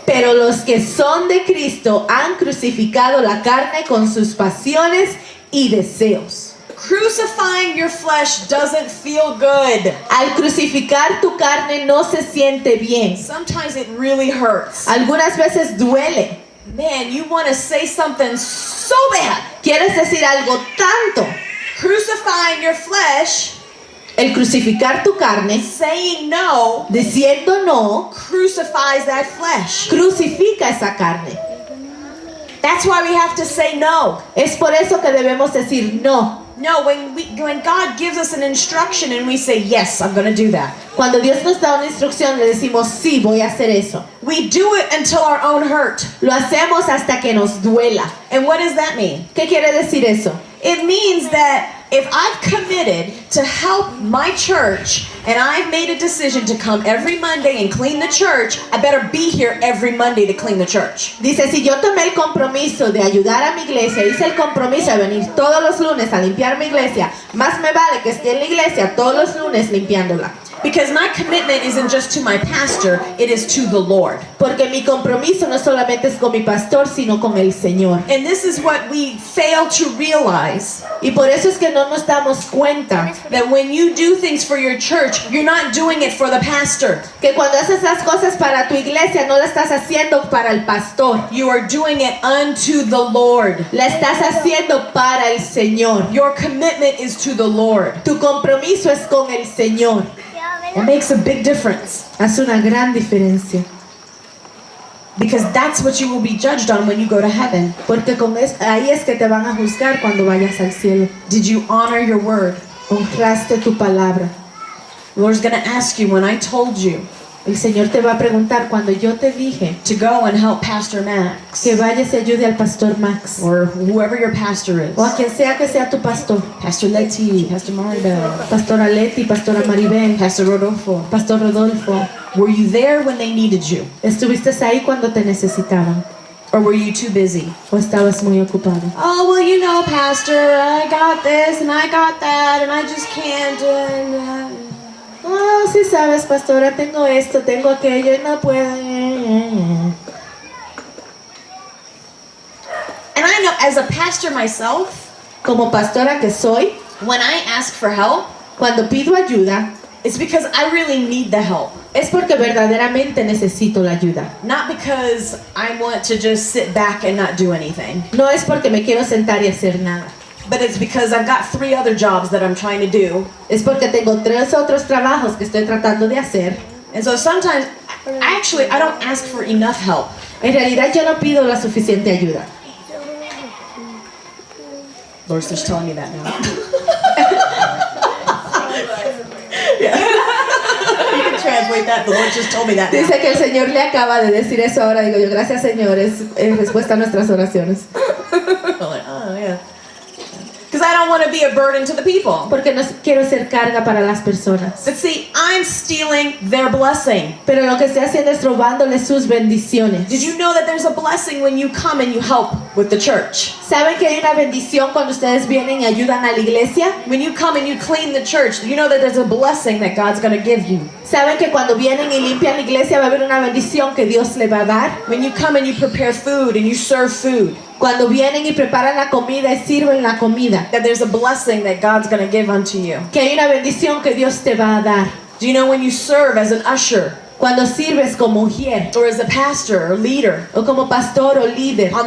Pero los que son de Cristo han crucificado la carne con sus pasiones y deseos. Crucifying your flesh doesn't feel good. Al crucificar tu carne no se siente bien. Sometimes it really hurts. Algunas veces duele. Man, you want to say something so bad. Quieres decir algo tanto. Crucifying your flesh, El crucificar tu carne, saying no, diciendo no, crucifies that flesh. crucifica esa carne. That's why we have to say no. Es por eso que debemos decir no. No, when God gives us an instruction and we say, yes, I'm going to do that. Cuando Dios nos da una instrucción, le decimos, sí, voy a hacer eso. We do it until our own hurt. Lo hacemos hasta que nos duela. And what does that mean? ¿Qué quiere decir eso? It means that if I've committed to help my church and I've made a decision to come every Monday and clean the church, I better be here every Monday to clean the church. Dice, si yo tomé el compromiso de ayudar a mi iglesia, hice el compromiso de venir todos los lunes a limpiar mi iglesia, más me vale que esté en la iglesia todos los lunes limpiándola. Because my commitment isn't just to my pastor, it is to the Lord. Porque mi compromiso no solamente es con mi pastor, sino con el Señor. And this is what we fail to realize, Y por eso es que no nos damos cuenta that when you do things for your church, you're not doing it for the pastor. que cuando haces las cosas para tu iglesia no la estás haciendo para el pastor, You are doing it unto the Lord. la estás haciendo para el Señor. Your commitment is to the Lord. Tu compromiso es con el Señor. It makes a big difference, Hace una gran diferencia. because that's what you will be judged on when you go to heaven. Porque ahí es que te van a juzgar cuando vayas al cielo. Did you honor your word? Honraste tu palabra. The Lord's going to ask you, when I told you El Señor te va a preguntar cuando yo te dije to go and help Pastor Max, que vayas y ayude al pastor Max or whoever your pastor is, o a quien sea que sea tu pastor, Pastor Letty, Pastor Maribel, Pastora Leti, Pastora Maribel, Pastor Rodolfo, Pastor Rodolfo, were you there when they needed you? ¿estuviste ahí cuando te necesitaban Or were you too busy? o estabas muy ocupado? Oh, well, you know, Pastor, I got this and I got that and I just can't. Oh, sí sabes, pastora, tengo esto, tengo aquello y no puedo. And I know, as a pastor myself, Como pastora que soy, when I ask for help, cuando pido ayuda, it's because I really need the help. es porque verdaderamente necesito la ayuda. Not because I want to just sit back and not do anything. No es porque me quiero sentar y hacer nada. But it's because I've got 3 other jobs that I'm trying to do. Es porque tengo 3 otros trabajos que estoy tratando de hacer. And so sometimes, I don't ask for enough help. En realidad yo no pido la suficiente ayuda. Lord's just telling me that now. You can translate that. The Lord just told me that now. Dice que el Señor le acaba de decir eso ahora. Digo yo, gracias Señor, es respuesta a nuestras oraciones. I'm like, oh, yeah. Because I don't want to be a burden to the people. Porque no quiero ser carga para las personas. But see, I'm stealing their blessing. Pero lo que estoy haciendo es robándole sus bendiciones. Did you know that there's a blessing when you come and you help with the church? ¿Saben que hay una bendición cuando ustedes vienen y ayudan a la iglesia? When you come and you clean the church, you know that there's a blessing that God's going to give you. ¿Saben que cuando vienen y limpian la iglesia va a haber una bendición que Dios le va a dar? When you come and you prepare food and you serve food, Cuando vienen y preparan la comida y sirven la comida, that there's a blessing that God's going to give unto you. que hay una bendición que Dios te va a dar. Do you know when you serve as an usher Cuando sirves como mujer or as a pastor or leader o como pastor o líder on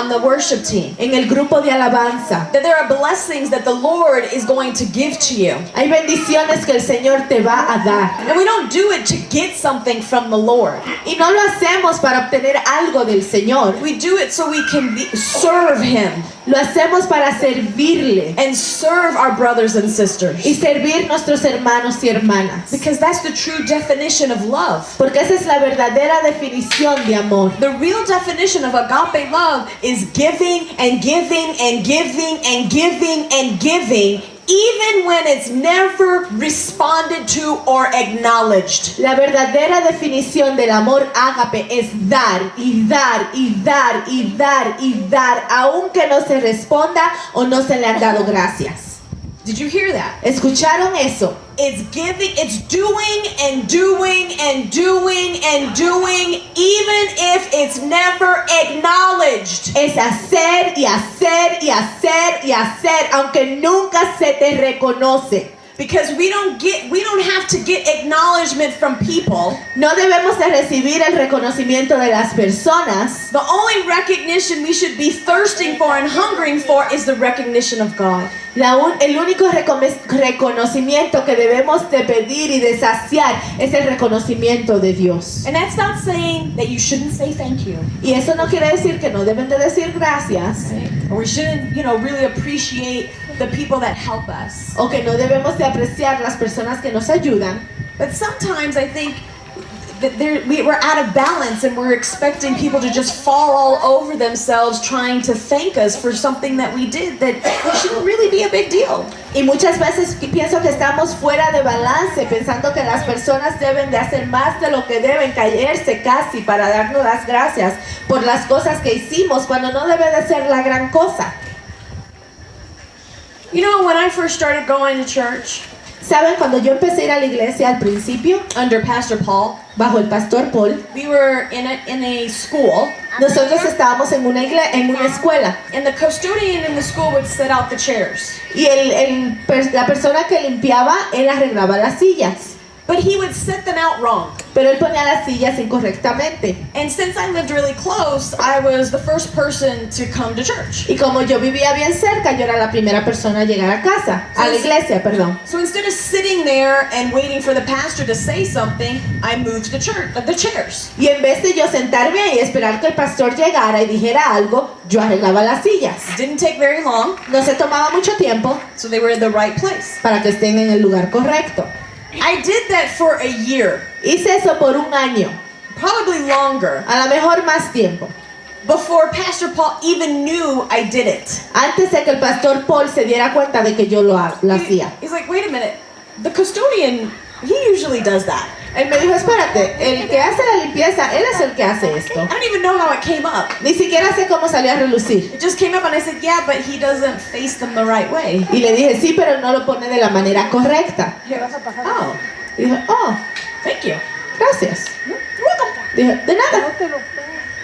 the worship team, en el grupo de alabanza, that there are blessings that the Lord is going to give to you? hay bendiciones que el Señor te va a dar. And we don't do it to get something from the Lord. Y no lo hacemos para obtener algo del Señor. We do it so we can serve Him Lo hacemos para servirle and serve our brothers and sisters. y servir nuestros hermanos y hermanas. Because that's the true definition of love. Porque esa es la verdadera definición de amor. The real definition of agape love is giving and giving and giving and giving and giving, even when it's never responded to or acknowledged. La verdadera definición del amor ágape es dar y dar y dar y dar y dar, aunque no se responda o no se le han dado gracias. Did you hear that? ¿Escucharon eso? It's giving, it's doing and doing and doing and doing, even if it's never acknowledged. Es hacer y hacer y hacer y hacer, aunque nunca se te reconoce. Because we don't have to get acknowledgement from people. No debemos de recibir el reconocimiento de las personas. The only recognition we should be thirsting for and hungering for is the recognition of God. El único reconocimiento que debemos de pedir y de saciar es el reconocimiento de Dios. And that's not saying that you shouldn't say thank you. Y eso no quiere decir que no deben de decir gracias, Or we shouldn't, really appreciate the people that help us. o que no debemos de apreciar las personas que nos ayudan. But sometimes I think that we're out of balance and we're expecting people to just fall all over themselves trying to thank us for something that we did that shouldn't really be a big deal. Y muchas veces pienso que estamos fuera de balance, pensando que las personas deben de hacer más de lo que deben, caerse casi para darnos las gracias por las cosas que hicimos, cuando no debe de ser la gran cosa. You know, when I first started going to church, Saben, cuando yo empecé a ir a la iglesia al principio, under Pastor Paul, bajo el pastor Paul, we were in a school, nosotros estábamos en una escuela and the custodian in the school would set out the chairs. y la persona que limpiaba, él arreglaba las sillas, But he would set them out wrong. pero él ponía las sillas incorrectamente. And since I lived really close, I was the first person to come to church. Y como yo vivía bien cerca, yo era la primera persona a llegar a casa, a la iglesia, perdón. So instead of sitting there and waiting for the pastor to say something, I moved the chairs. Y en vez de yo sentarme ahí y esperar que el pastor llegara y dijera algo, yo arreglaba las sillas. Didn't take very long, No se tomaba mucho tiempo so they were in the right place. para que estén en el lugar correcto. I did that for a year, Hice eso por un año, probably longer, a lo mejor más tiempo, before Pastor Paul even knew I did it. antes de que el pastor Paul se diera cuenta de que yo lo hacía. He's like, wait a minute, the custodian, he usually does that. Él me dijo, espérate, el que hace la limpieza, él es el que hace esto. I don't even know how it came up. Ni siquiera sé cómo salió a relucir. It just came up and I said, yeah, but he doesn't face them the right way. Y le dije, sí, pero no lo pone de la manera correcta. Oh, Y dijo, oh, thank you. gracias. You're welcome. Dijo, de nada.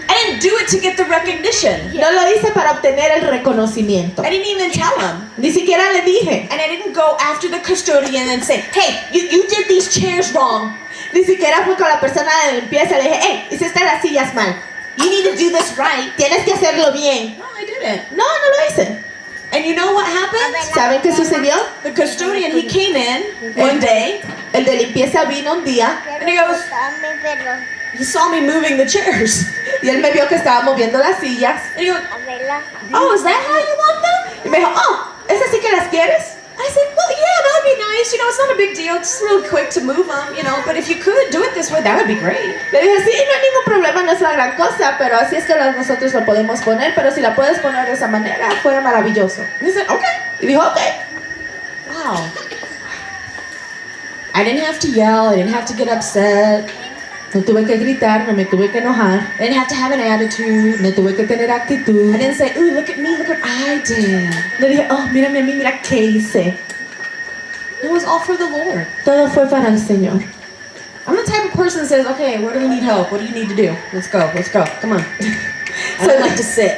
I didn't do it to get the recognition. No lo hice para obtener el reconocimiento. I didn't even tell him. Ni siquiera le dije. And I didn't go after the custodian and say, hey, you did these chairs wrong. Ni siquiera fui con la persona de limpieza y le dije, hey, hiciste las sillas mal. You need to do this right. Tienes que hacerlo bien. No, I didn't. No, no lo hice. And you know what happened? ¿Saben qué sucedió? The custodian, he came in one day El de limpieza vino un día and he goes, he saw me moving the chairs. y él me vio que estaba moviendo las sillas. And he goes, oh, is that how you want them? Y me dijo, oh, ¿esas sí que las quieres? I said, well, yeah, that'd be nice. You know, it's not a big deal. It's real quick to move them, you know. But if you could do it this way, that would be great. Le dije, sí, no hay ningún problema, no es la gran cosa, pero así es que nosotros lo podemos poner, pero si la puedes poner de esa manera, fuera maravilloso. And he said, okay. Y dijo, ok. Wow. I didn't have to yell. I didn't have to get upset. No tuve que gritar, no me tuve que enojar, I didn't have to have an attitude. no tuve que tener actitud. I didn't say, ooh, look at me, look what I did. Le dije, oh, mírame a mí, mira qué hice. It was all for the Lord. Todo fue para el Señor. I'm the type of person that says, okay, where do we need help? What do you need to do? Let's go, come on. I don't like to sit.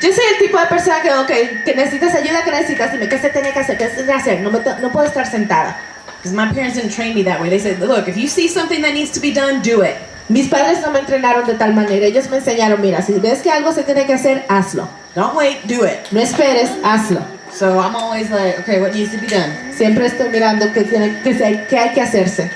Yo soy el tipo de persona que, ok, que necesitas ayuda, que necesitas, dime, ¿qué se tiene que hacer? ¿Qué se tiene que hacer? No puedo estar sentada. Because my parents didn't train me that way. They said, look, if you see something that needs to be done, do it. Mis padres no me entrenaron de tal manera. Ellos me enseñaron, mira, si ves que algo se tiene que hacer, hazlo. Don't wait, do it. No esperes, hazlo. So I'm always like, okay, what needs to be done? Siempre estoy mirando qué hay que hacerse.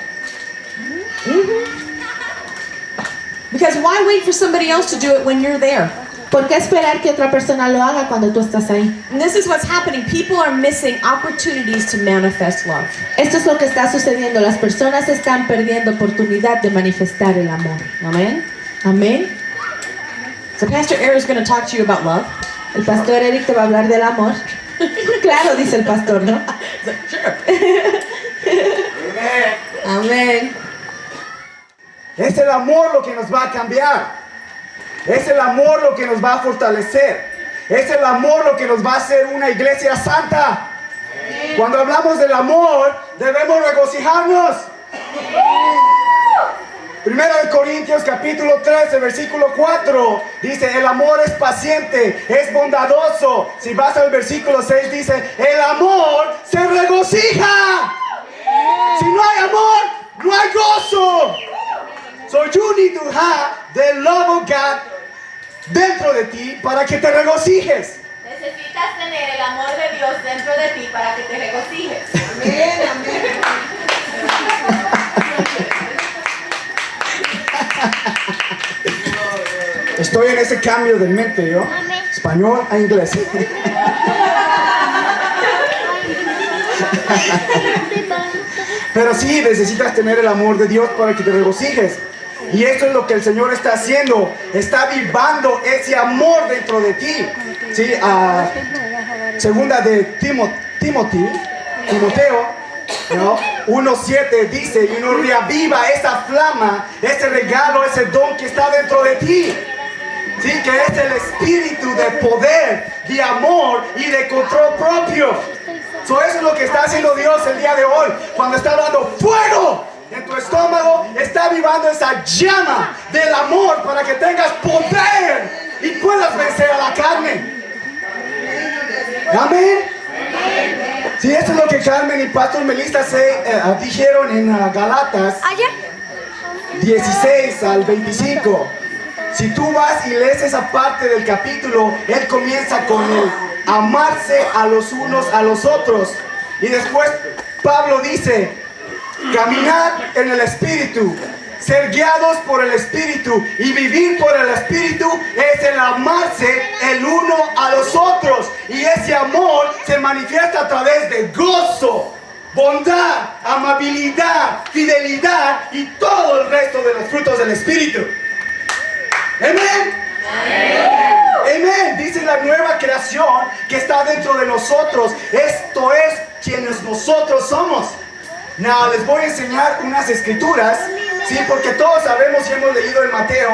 Because why wait for somebody else to do it when you're there? ¿Por qué esperar que otra persona lo haga cuando tú estás ahí? And this is what's happening. People are missing opportunities to manifest love. Esto es lo que está sucediendo. Las personas están perdiendo oportunidad de manifestar el amor. Amen? Amén. So Pastor Eric is going to talk to you about love. El pastor Eric te va a hablar del amor. Claro, dice el pastor, ¿no? Sure. Amén. Es el amor lo que nos va a cambiar. Es el amor lo que nos va a fortalecer. Es el amor lo que nos va a hacer una iglesia santa. Cuando hablamos del amor, debemos regocijarnos. 1 Corintios capítulo 13, versículo 4 dice, el amor es paciente, es bondadoso. Si vas al versículo 6 dice, el amor se regocija. Si no hay amor, no hay gozo. So you need to have the love of God dentro de ti para que te regocijes. Necesitas tener el amor de Dios dentro de ti para que te regocijes. Amén, amén. Estoy en ese cambio de mente yo, español a inglés. Pero sí, necesitas tener el amor de Dios para que te regocijes. Y esto es lo que el Señor está haciendo. Está avivando ese amor dentro de ti. Sí, segunda de Timoteo, ¿no? 1:7 dice, y uno reaviva esa flama, ese regalo, ese don que está dentro de ti. Sí, que es el espíritu de poder, de amor y de control propio. Eso es lo que está haciendo Dios el día de hoy. Cuando está dando fuego en tu estómago, está avivando esa llama del amor para que tengas poder y puedas vencer a la carne. Amén. Si eso es lo que Carmen y Pastor Melissa dijeron en Galatas 16 al 25. Si tú vas y lees esa parte del capítulo, él comienza con el amarse a los unos a los otros. Y después Pablo dice, caminar en el Espíritu, ser guiados por el Espíritu y vivir por el Espíritu es el amarse el uno a los otros. Y ese amor se manifiesta a través de gozo, bondad, amabilidad, fidelidad y todo el resto de los frutos del Espíritu. Amén. Amén. Dice la nueva creación que está dentro de nosotros. Esto es quienes nosotros somos. Now, les voy a enseñar unas escrituras, sí, porque todos sabemos y hemos leído en Mateo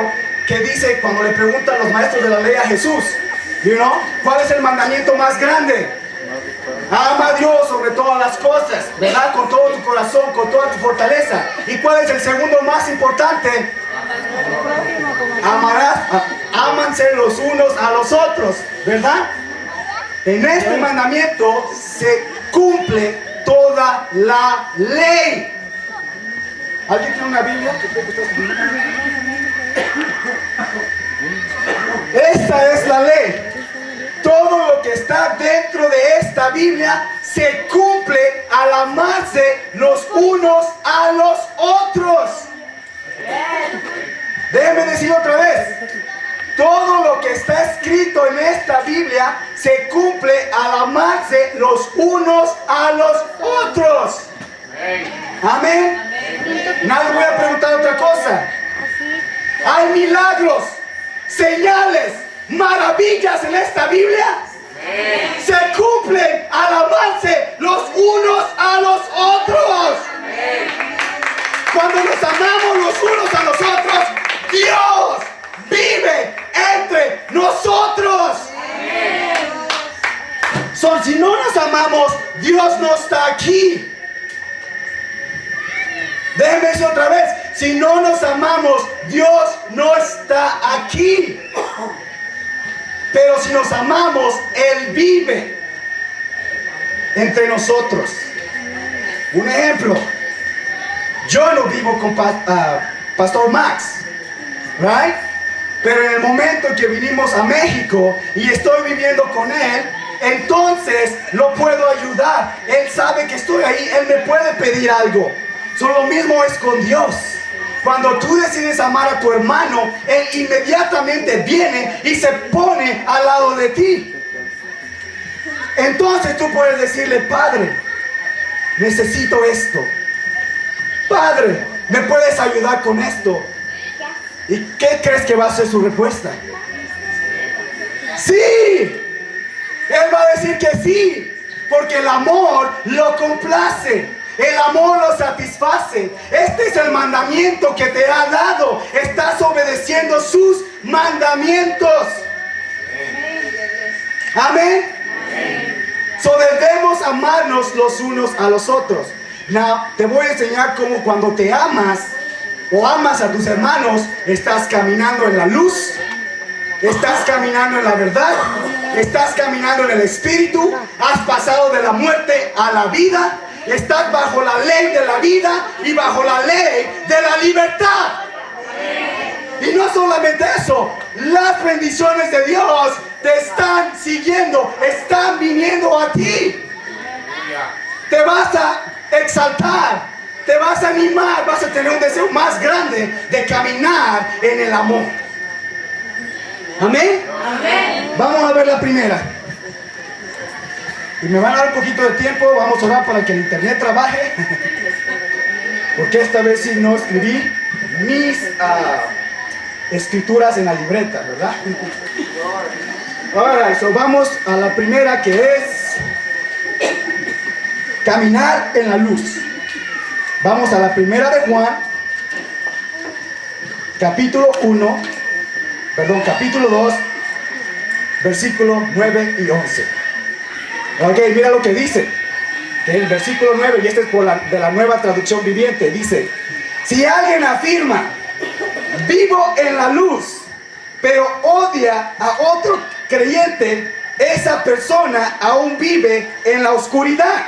que dice cuando le preguntan los maestros de la ley a Jesús, ¿cuál es el mandamiento más grande? Ama a Dios sobre todas las cosas, ¿verdad? Con todo tu corazón, con toda tu fortaleza. ¿Y cuál es el segundo más importante? Ámanse los unos a los otros, ¿verdad? En este mandamiento se cumple toda la ley. ¿Alguien tiene una Biblia? Esta es la ley. Todo lo que está dentro de esta Biblia se cumple al amarse los unos a los otros. Déjenme decir otra vez. Todo lo que está escrito en esta Biblia se cumple al amarse los unos a los otros. Amén. Nadie voy a preguntar otra cosa. ¿Hay milagros, señales, maravillas en esta Biblia? Se cumplen al amarse los unos a los otros. Cuando nos amamos los unos a los otros, Dios vive entre nosotros. Si no nos amamos, Dios no está aquí. Déjenme decir otra vez, si no nos amamos, Dios no está aquí. Pero si nos amamos, Él vive entre nosotros. Un ejemplo, yo no vivo con Pastor Max, right? Pero en el momento que vinimos a México y estoy viviendo con él, entonces lo puedo ayudar. Él sabe que estoy ahí, él me puede pedir algo. Lo mismo es con Dios. Cuando tú decides amar a tu hermano, él inmediatamente viene y se pone al lado de ti. Entonces tú puedes decirle, Padre, necesito esto. Padre, ¿me puedes ayudar con esto? ¿Y qué crees que va a ser su respuesta? ¡Sí! Él va a decir que sí, porque el amor lo complace. El amor lo satisface. Este es el mandamiento que te ha dado. Estás obedeciendo sus mandamientos. Amén. Debemos amarnos los unos a los otros. Now, te voy a enseñar cómo cuando te amas o amas a tus hermanos, estás caminando en la luz, estás caminando en la verdad, estás caminando en el Espíritu, has pasado de la muerte a la vida. Estás bajo la ley de la vida y bajo la ley de la libertad. Y no solamente eso, las bendiciones de Dios te están siguiendo, están viniendo a ti. Te vas a exaltar, te vas a animar, vas a tener un deseo más grande de caminar en el amor. Amén. Amén. Vamos a ver la primera. Y me van a dar un poquito de tiempo, vamos a orar para que el internet trabaje. Porque esta vez sí no escribí mis escrituras en la libreta, ¿verdad? Ahora, vamos a la primera, que es caminar en la luz. Vamos a la primera de Juan, capítulo 2, versículos 9 y 11. Ok, mira lo que dice. el versículo 9, y este es de la Nueva Traducción Viviente, dice: si alguien afirma, vivo en la luz, pero odia a otro creyente, esa persona aún vive en la oscuridad.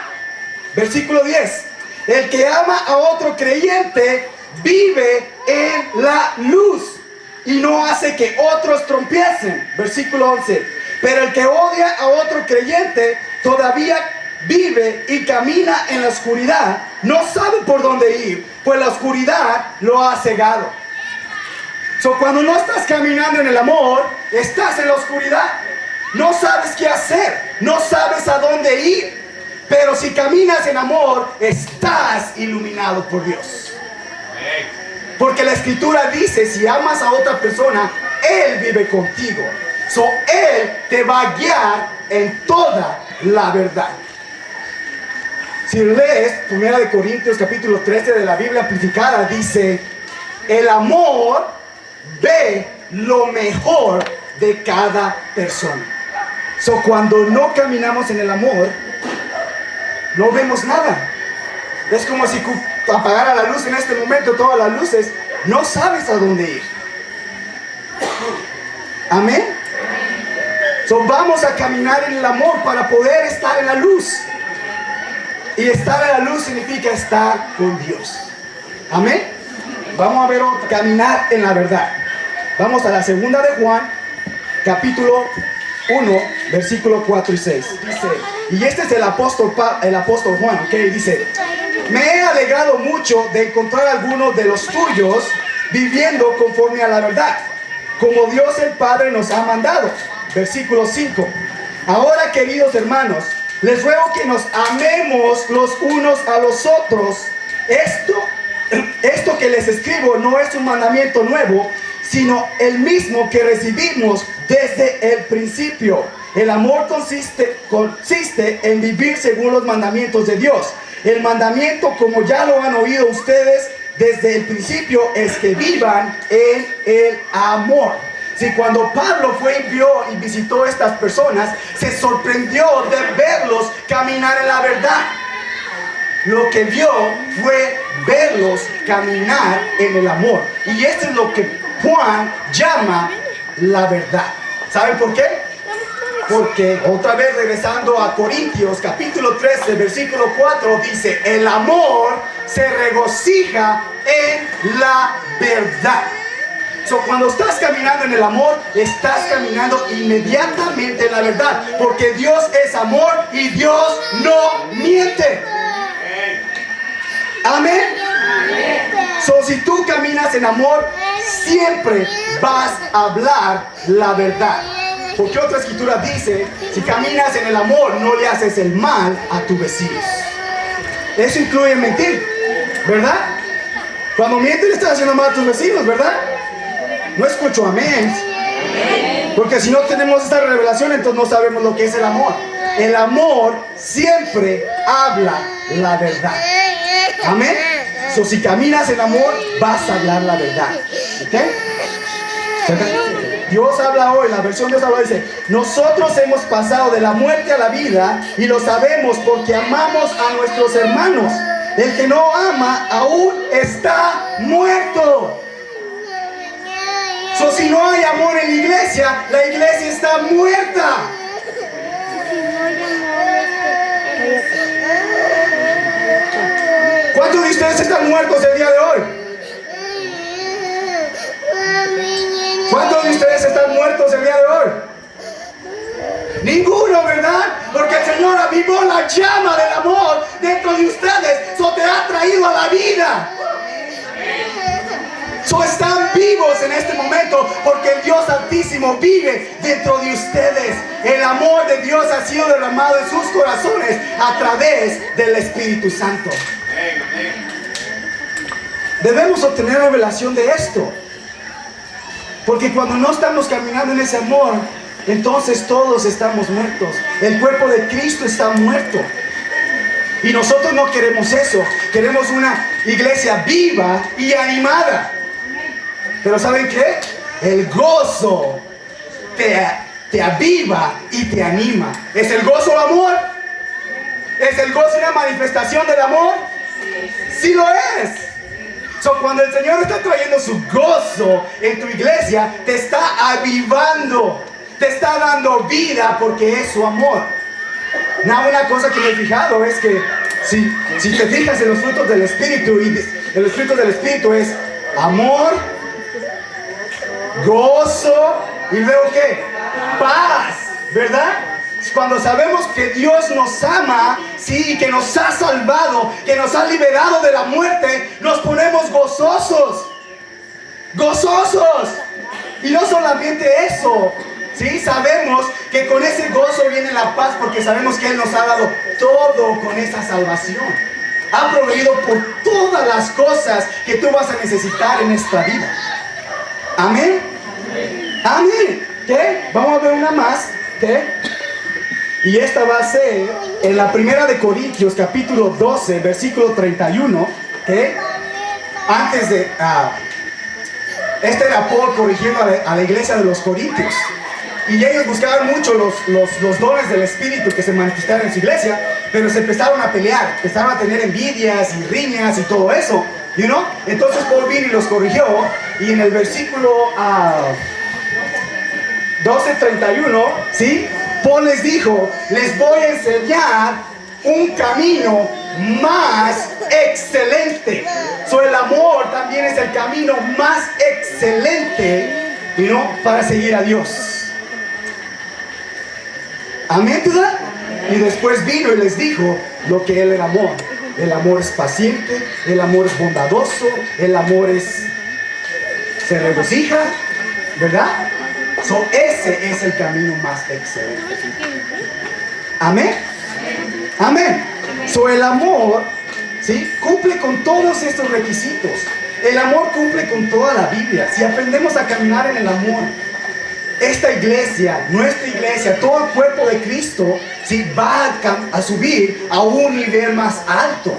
Versículo 10: el que ama a otro creyente vive en la luz y no hace que otros tropiecen. Versículo 11: pero el que odia a otro creyente todavía vive y camina en la oscuridad, no sabe por dónde ir, pues la oscuridad lo ha cegado. Cuando no estás caminando en el amor, estás en la oscuridad. No sabes qué hacer, no sabes a dónde ir. Pero si caminas en amor, estás iluminado por Dios. Porque la Escritura dice: si amas a otra persona, Él vive contigo. Él te va a guiar en toda la verdad. Si lees 1 Corintios capítulo 13 de la Biblia amplificada, dice: el amor ve lo mejor de cada persona. Cuando no caminamos en el amor, no vemos nada. Es como si apagara la luz en este momento, todas las luces, no sabes a dónde ir. Amén. Vamos a caminar en el amor para poder estar en la luz. Y estar en la luz significa estar con Dios. Amén. Vamos a ver caminar en la verdad. Vamos a la segunda de Juan, capítulo 1, versículo 4 y 6. Dice, y este es el apóstol Juan, ¿ok? Dice: me he alegrado mucho de encontrar a algunos de los tuyos viviendo conforme a la verdad, como Dios el Padre nos ha mandado. Versículo 5. Ahora, queridos hermanos, les ruego que nos amemos los unos a los otros. Esto que les escribo no es un mandamiento nuevo, sino el mismo que recibimos desde el principio. El amor consiste en vivir según los mandamientos de Dios. El mandamiento, como ya lo han oído ustedes desde el principio, es que vivan en el amor. Cuando Pablo envió y visitó a estas personas, se sorprendió de verlos caminar en la verdad. Lo que vio fue verlos caminar en el amor. Y esto es lo que Juan llama la verdad. ¿Saben por qué? Porque otra vez, regresando a Corintios capítulo 13 versículo 4, dice: el amor se regocija en la verdad. Cuando estás caminando en el amor, estás caminando inmediatamente en la verdad, porque Dios es amor y Dios no miente. Amén. Si tú caminas en amor, siempre vas a hablar la verdad. Porque otra escritura dice: si caminas en el amor, no le haces el mal a tus vecinos. Eso incluye mentir, ¿verdad? Cuando mientes, le estás haciendo mal a tus vecinos, ¿verdad? No escucho amén. Porque si no tenemos esta revelación, entonces no sabemos lo que es el amor. El amor siempre habla la verdad. Amén. Si caminas en amor, vas a hablar la verdad. ¿Ok? Dios habla hoy, la versión Dios habla dice: nosotros hemos pasado de la muerte a la vida, y lo sabemos porque amamos a nuestros hermanos. El que no ama aún está muerto. Si no hay amor en la iglesia está muerta. ¿Cuántos de ustedes están muertos el día de hoy? ¿Cuántos de ustedes están muertos el día de hoy? Ninguno, ¿verdad? Porque el Señor avivó la llama del amor dentro de ustedes. Te ha traído a la vida. Están vivos en este momento porque el Dios Altísimo vive dentro de ustedes. El amor de Dios ha sido derramado en sus corazones a través del Espíritu Santo. Debemos obtener revelación de esto, porque cuando no estamos caminando en ese amor, entonces todos estamos muertos. El cuerpo de Cristo está muerto. Y nosotros no queremos eso. Queremos una iglesia viva y animada. Pero ¿saben qué? El gozo te aviva y te anima. ¿Es el gozo amor? ¿Es el gozo una manifestación del amor? Sí lo es. So, cuando el Señor está trayendo su gozo en tu iglesia, te está avivando, te está dando vida porque es su amor. Una cosa que me he fijado es que si te fijas en los frutos del Espíritu, y en los frutos del Espíritu es amor, gozo y luego ¿qué? Paz, ¿verdad? Cuando sabemos que Dios nos ama, sí, que nos ha salvado, que nos ha liberado de la muerte, nos ponemos gozosos. Gozosos. Y no solamente eso, sí, sabemos que con ese gozo viene la paz porque sabemos que Él nos ha dado todo con esa salvación. Ha proveído por todas las cosas que tú vas a necesitar en esta vida. Amén. Amén. ¿Qué? Vamos a ver una más. ¿Qué? Y esta va a ser en la primera de Corintios, capítulo 12, versículo 31. ¿Qué? Antes de... este era Paul corrigiendo a la iglesia de los Corintios. Y ellos buscaban mucho los dones del Espíritu que se manifestaran en su iglesia, pero se empezaron a pelear, empezaron a tener envidias y riñas y todo eso, you know? Entonces Paul vino y los corrigió, y en el versículo 12:31, ¿sí? Paul les dijo, les voy a enseñar un camino más excelente. So, el amor también es el camino más excelente, you know, para seguir a Dios. Amén, ¿verdad? Y después vino y les dijo lo que Él era amor. El amor es paciente, el amor es bondadoso, el amor se regocija, ¿verdad? So, ese es el camino más excelente. Amén. Amén. So, el amor, ¿sí?, cumple con todos estos requisitos. El amor cumple con toda la Biblia. Si aprendemos a caminar en el amor, esta iglesia, nuestra iglesia, todo el cuerpo de Cristo, ¿sí?, va a subir a un nivel más alto.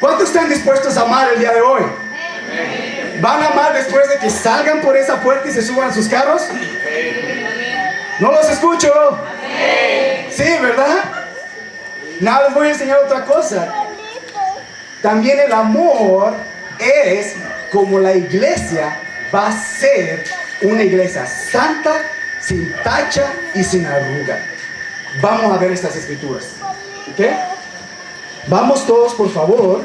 ¿Cuántos están dispuestos a amar el día de hoy? ¿Van a amar después de que salgan por esa puerta y se suban a sus carros? No los escucho. Sí, ¿verdad? Nada, les voy a enseñar otra cosa. También el amor es como la iglesia va a ser una iglesia santa, sin tacha y sin arruga. Vamos a ver estas escrituras. ¿Ok? Vamos todos, por favor.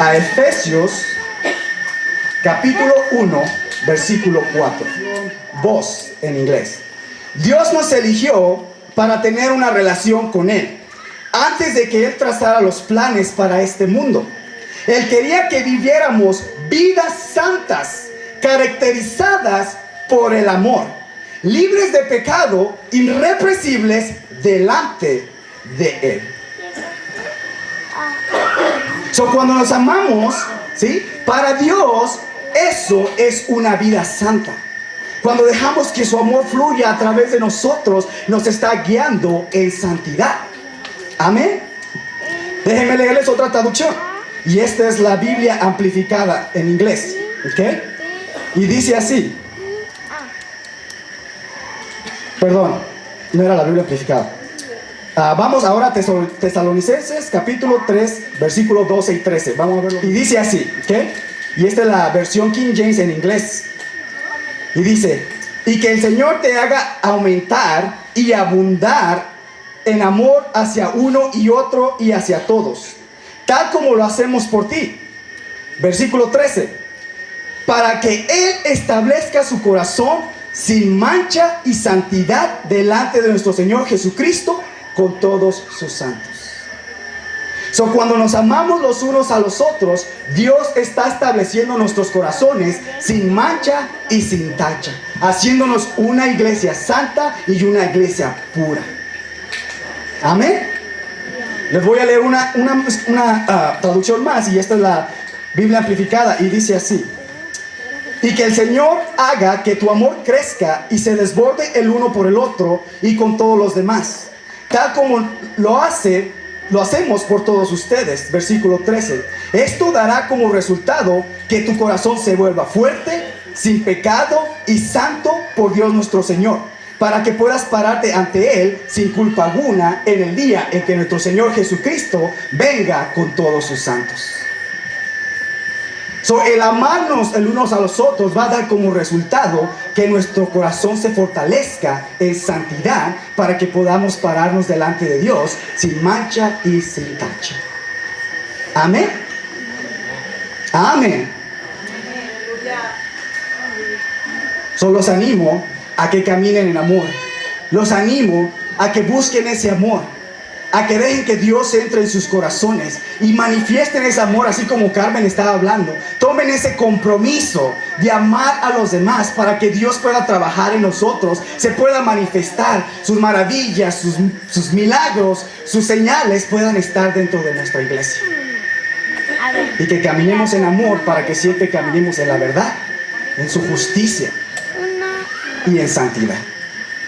A Efesios, capítulo 1, versículo 4. Vos, en inglés. Dios nos eligió para tener una relación con Él, antes de que Él trazara los planes para este mundo. Él quería que viviéramos vidas santas, caracterizadas por el amor, libres de pecado, irrepresibles delante de Él. So, cuando nos amamos, ¿sí?, para Dios, eso es una vida santa. Cuando dejamos que su amor fluya a través de nosotros, nos está guiando en santidad. Amén. Déjenme leerles otra traducción. Y esta es la Biblia amplificada en inglés. ¿Ok? Y dice así. Perdón, no era la Biblia amplificada. Vamos ahora a Tesalonicenses, capítulo 3, versículos 12 y 13. Vamos a verlo. Y dice así. ¿Ok? Y esta es la versión King James en inglés. Y dice, y que el Señor te haga aumentar y abundar en amor hacia uno y otro y hacia todos, tal como lo hacemos por ti. Versículo 13, para que Él establezca su corazón sin mancha y santidad delante de nuestro Señor Jesucristo con todos sus santos. So, cuando nos amamos los unos a los otros, Dios está estableciendo nuestros corazones sin mancha y sin tacha, haciéndonos una iglesia santa y una iglesia pura. Amén. Les voy a leer una traducción más, y esta es la Biblia amplificada, y dice así: y que el Señor haga que tu amor crezca y se desborde el uno por el otro y con todos los demás, tal como lo hacemos por todos ustedes. Versículo 13. Esto dará como resultado que tu corazón se vuelva fuerte, sin pecado y santo por Dios nuestro Señor, para que puedas pararte ante Él sin culpa alguna en el día en que nuestro Señor Jesucristo venga con todos sus santos. El amarnos el unos a los otros va a dar como resultado que nuestro corazón se fortalezca en santidad para que podamos pararnos delante de Dios sin mancha y sin tacha. Amén. Amén. Los animo a que caminen en amor. Los animo a que busquen ese amor, a que dejen que Dios entre en sus corazones y manifiesten ese amor, así como Carmen estaba hablando. Tomen ese compromiso de amar a los demás para que Dios pueda trabajar en nosotros, se pueda manifestar, sus maravillas, sus milagros, sus señales puedan estar dentro de nuestra iglesia. Y que caminemos en amor para que siempre caminemos en la verdad, en su justicia y en santidad.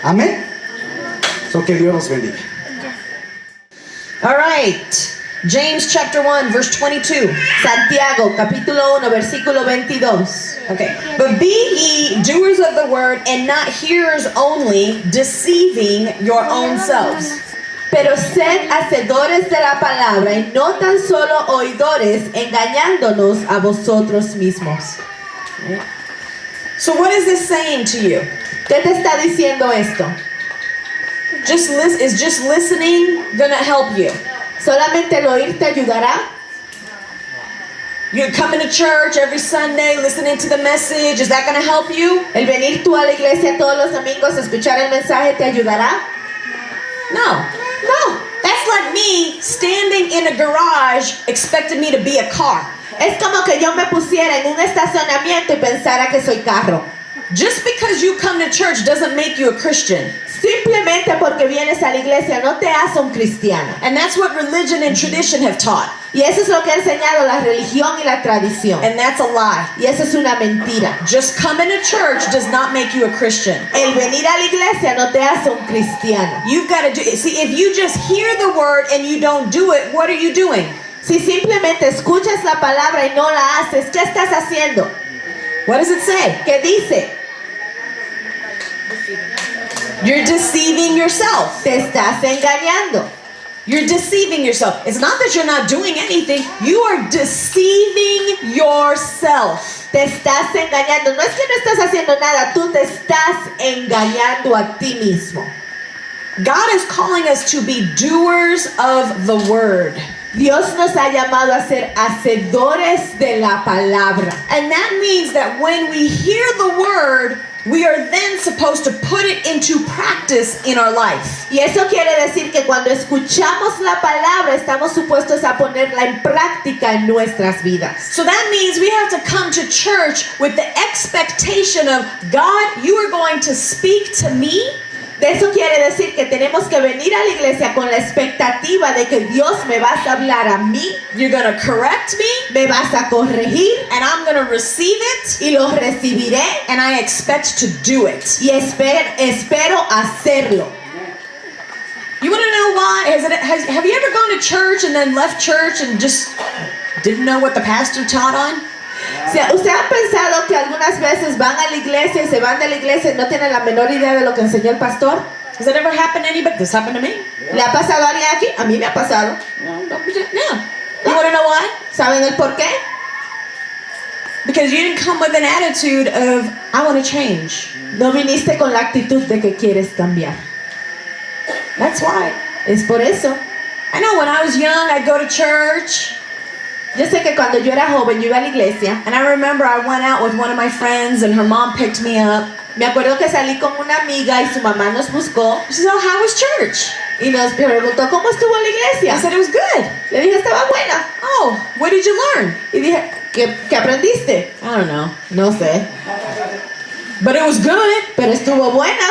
Amén. Que Dios los bendiga. All right. James chapter 1 verse 22. Santiago capítulo 1 versículo 22. Okay. But be ye doers of the word and not hearers only, deceiving your own selves. Pero sed hacedores de la palabra y no tan solo oidores, engañándonos a vosotros mismos. So what is this saying to you? ¿Qué te está diciendo esto? Is just listening gonna help you? ¿Solamente el oír te ayudará? You're coming to church every Sunday, listening to the message. Is that gonna help you? ¿El venir tú a la iglesia todos los domingos a escuchar el mensaje te ayudará? No. No. That's like me standing in a garage expecting me to be a car. Es como que yo me pusiera en un estacionamiento y pensara que soy carro. Just because you come to church doesn't make you a Christian. Simplemente porque vienes a la iglesia no te hace un cristiano. And that's what religion and tradition have taught. Y eso es lo que ha enseñado la religión y la tradición. And that's a lie. Y eso es una mentira. Just coming to church does not make you a Christian. El venir a la iglesia no te hace un cristiano. You've got to do it. See, if you just hear the word and you don't do it, what are you doing? Si simplemente escuchas la palabra y no la haces, ¿qué estás haciendo? What does it say? ¿Qué dice? You're deceiving yourself. Te estás engañando. You're deceiving yourself. It's not that you're not doing anything. You are deceiving yourself. Te estás engañando. No es que no estás haciendo nada, tú te estás engañando a ti mismo. God is calling us to be doers of the word. Dios nos ha llamado a ser hacedores de la palabra. And that means that when we hear the word, we are then supposed to put it into practice in our life. Y eso quiere decir que cuando escuchamos la palabra, estamos supuestos a ponerla en práctica en nuestras vidas. So that means we have to come to church with the expectation of, God, you are going to speak to me. De eso quiere decir que tenemos que venir a la iglesia con la expectativa de que Dios me vas a hablar a mí. You're going to correct me. Me vas a corregir. And I'm going to receive it. Y lo recibiré. And I expect to do it. Y espero hacerlo. You want to know why? Have you ever gone to church and then left church and just didn't know what the pastor taught on? ¿Usted ha pensado que algunas veces van a la iglesia y se van de la iglesia y no tienen la menor idea de lo que enseñó el pastor? Has that ever happened to anybody? This happened to me. ¿Le ha pasado a alguien aquí? A mí me ha pasado. Yeah. You want to know why? ¿Saben el por qué? Because you didn't come with an attitude of, I want to change. No viniste con la actitud de que quieres cambiar. That's why. Es por eso. I know when I was young, I'd go to church. Yo sé que cuando yo era joven, yo iba a la iglesia. And I remember I went out with one of my friends and her mom picked me up. Me acuerdo que salí con una amiga y su mamá nos buscó. She said, oh, how was church? Y nos preguntó, ¿cómo estuvo la I iglesia? said, it was good. Le dije, estaba buena. Oh, what did you learn? Y dije, ¿qué aprendiste? I don't know. No sé. But it was good. Pero estuvo buena.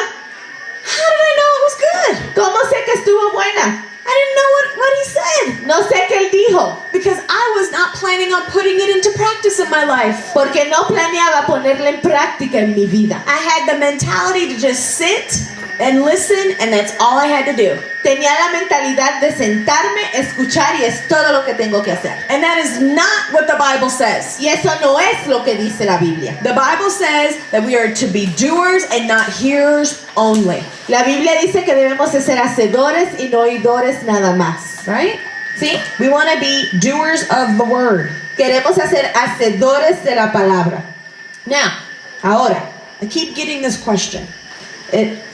How did I know it was good? ¿Cómo sé que estuvo buena? I didn't know what he said. No sé qué él dijo. Because I was not planning on putting it into practice in my life. Porque no planeaba ponerla en práctica en mi vida. I had the mentality to just sit and listen, and that's all I had to do. Tenía la mentalidad de sentarme, escuchar y es todo lo que tengo que hacer. And that is not what the Bible says. Y eso no es lo que dice la Biblia. The Bible says that we are to be doers and not hearers only. La Biblia dice que debemos de ser hacedores y no oidores nada más. Right? ¿Sí? We want to be doers of the word. Queremos ser hacedores de la palabra. Now, Ahora, I keep getting this question.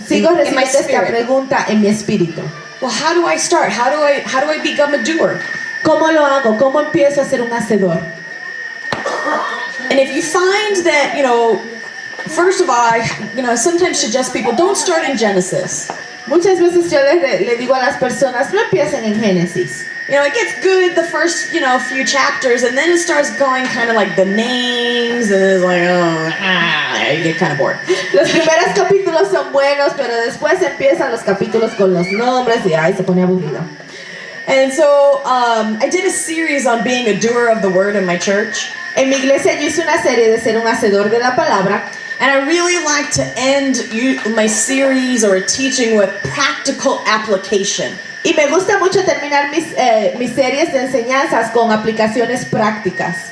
sigo In my recibiendo esta spirit. pregunta en mi espíritu. Well, how do I start? How do I become a doer? ¿Cómo lo hago? ¿Cómo empiezo a ser un hacedor? And if you find that, first of all, I sometimes suggest people don't start in Genesis. Muchas veces yo le digo a las personas, no empiecen en Génesis. It gets good the first, few chapters, and then it starts going kind of like the names, and it's like, you get kind of bored. Los primeros capítulos son buenos, pero después empiezan los capítulos con los nombres y se pone aburrido. And so I did a series on being a doer of the word in my church. En mi iglesia yo hice una serie de ser un hacedor de la palabra. And I really like to end my series or teaching with practical application. Y me gusta mucho terminar mis series de enseñanzas con aplicaciones prácticas.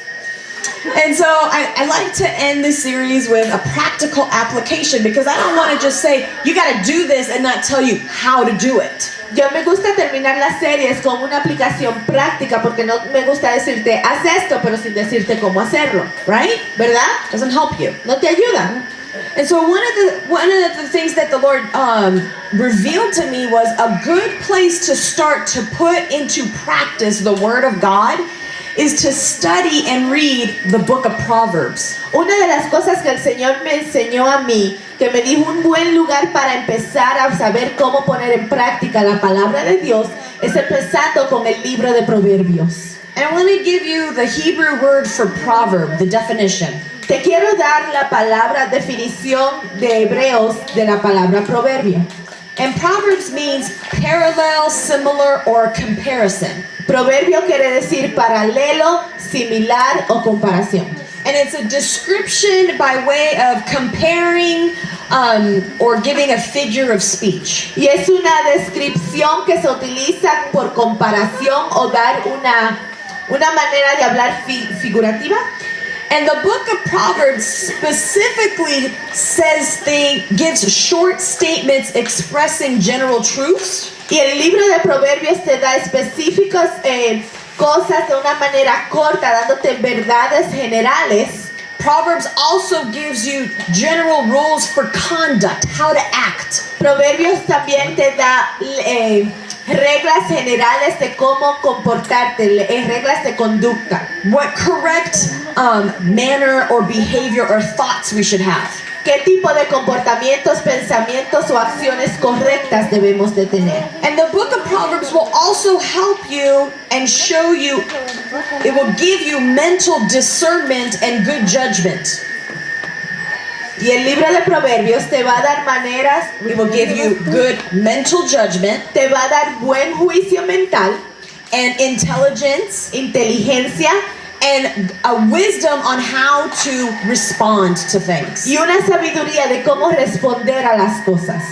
And so I like to end this series with a practical application because I don't want to just say, you got to do this and not tell you how to do it. Yo me gusta terminar las series con una aplicación práctica porque no me gusta decirte, haz esto, pero sin decirte cómo hacerlo. Right? ¿Verdad? Doesn't help you. No te ayuda. And so one of the things that the Lord revealed to me was a good place to start to put into practice the Word of God is to study and read the book of Proverbs. Una de las cosas que el Señor me enseñó a mí, que me dijo un buen lugar para empezar a saber cómo poner en práctica la palabra de Dios, es empezando con el libro de Proverbios. And I want to give you the Hebrew word for proverb, the definition. Te quiero dar la palabra definición de Hebreos de la palabra proverbio. And Proverbs means parallel, similar, or comparison. Proverbio quiere decir paralelo, similar o comparación. And it's a description by way of comparing or giving a figure of speech. Y es una descripción que se utiliza por comparación o dar una manera de hablar figurativa. And the book of Proverbs specifically gives short statements expressing general truths. Y el libro de Proverbios te da específicas cosas de una manera corta, dándote verdades generales. Proverbs also gives you general rules for conduct, how to act. Proverbios también te da reglas generales de cómo comportarte, reglas de conducta. What correct manner or behavior or thoughts we should have. ¿Qué tipo de comportamientos, pensamientos o acciones correctas debemos de tener? And the book of Proverbs will also help you and show you, it will give you mental discernment and good judgment. Y el libro de Proverbios te va a dar maneras, It will give you good mental judgment te va a dar buen juicio mental, and intelligence inteligencia and a wisdom on how to respond to things. y una sabiduría de cómo responder a las cosas.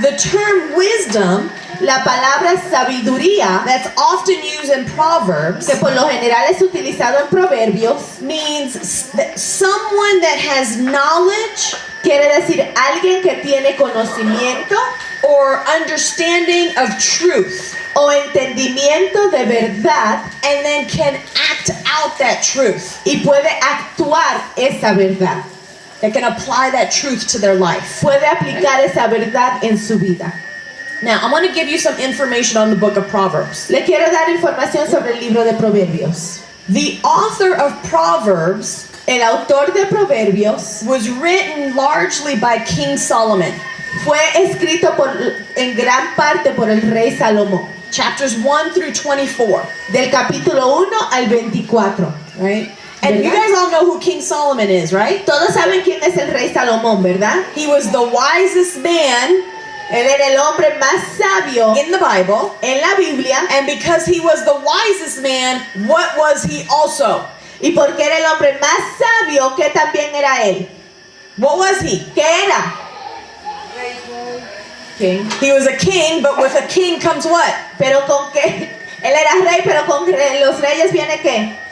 The term wisdom La palabra sabiduría, that's often used in Proverbs que por lo general es utilizado en Proverbios, means that someone that has knowledge quiere decir alguien que tiene conocimiento or understanding of truth o entendimiento de verdad and then can act out that truth. y puede actuar esa verdad. They can apply that truth to their life. Puede aplicar esa verdad en su vida. Now, I want to give you some information on the book of Proverbs. Le quiero dar información sobre el libro de Proverbios. The author of Proverbs El autor de Proverbios was written largely by King Solomon. fue escrito en gran parte por el rey Salomón, Chapters 1 through 24, del capítulo 1 al 24. right? And you guys all know who King Solomon is, right? Todos saben quién es el rey Salomón, ¿verdad? He was the wisest man Él era el hombre más sabio in the Bible. en la Biblia. And because he was the wisest man, what was he also? Y porque era el hombre más sabio, que también era él. What was he? ¿Qué era? King. He was a king, but with a king comes what? Pero con que él era rey, pero con los reyes viene qué?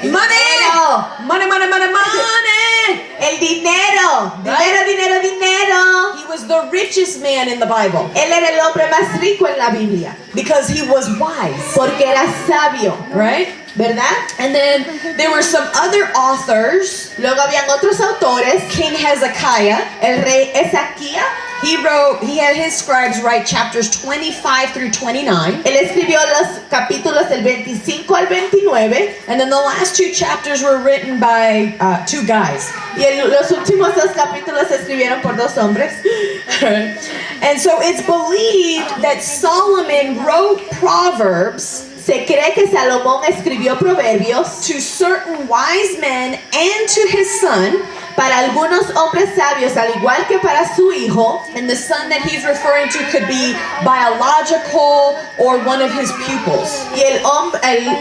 Money! Dinero. Money, money, money, money! El dinero. Right. Dinero, dinero, dinero. He was the richest man in the Bible Él era el hombre más rico en la Biblia because he was wise, porque era sabio, right? ¿verdad? And then there were some other authors. Luego habían otros autores. King Hezekiah, El rey Ezequías, he had his scribes write chapters 25 through 29. él escribió los capítulos del 25 al 29 And then the last two chapters were written by two guys. y los últimos dos capítulos se escribieron por dos hombres. And so it's believed that Solomon wrote Proverbs Se cree que Salomón escribió proverbios to certain wise men and to his son. para algunos hombres sabios, al igual que para su hijo. And the son that he's referring to could be biological or one of his pupils. Y el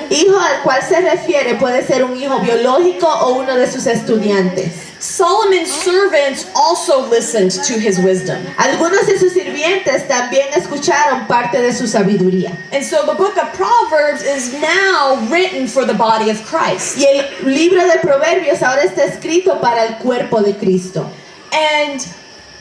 hijo al cual se refiere puede ser un hijo biológico o uno de sus estudiantes. Solomon's servants also listened to his wisdom. Algunos de sus sirvientes también escucharon parte de su sabiduría. And so the book of Proverbs is now written for the body of Christ. Y el libro de Proverbios ahora está escrito para el cuerpo de Cristo. And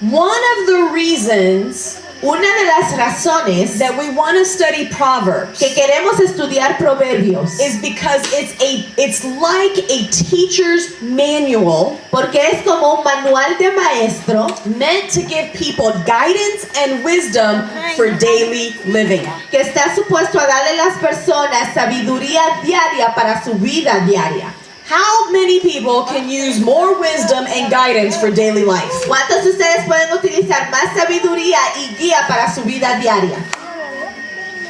one of the reasons Una de las razones that we want to study Proverbs que queremos estudiar Proverbios is because it's like a teacher's manual porque es como un manual de maestro meant to give people guidance and wisdom for daily living. que está supuesto a darle a las personas sabiduría diaria para su vida diaria. How many people can use more wisdom and guidance for daily life? ¿Cuántos de ustedes pueden utilizar más sabiduría y guía para su vida diaria?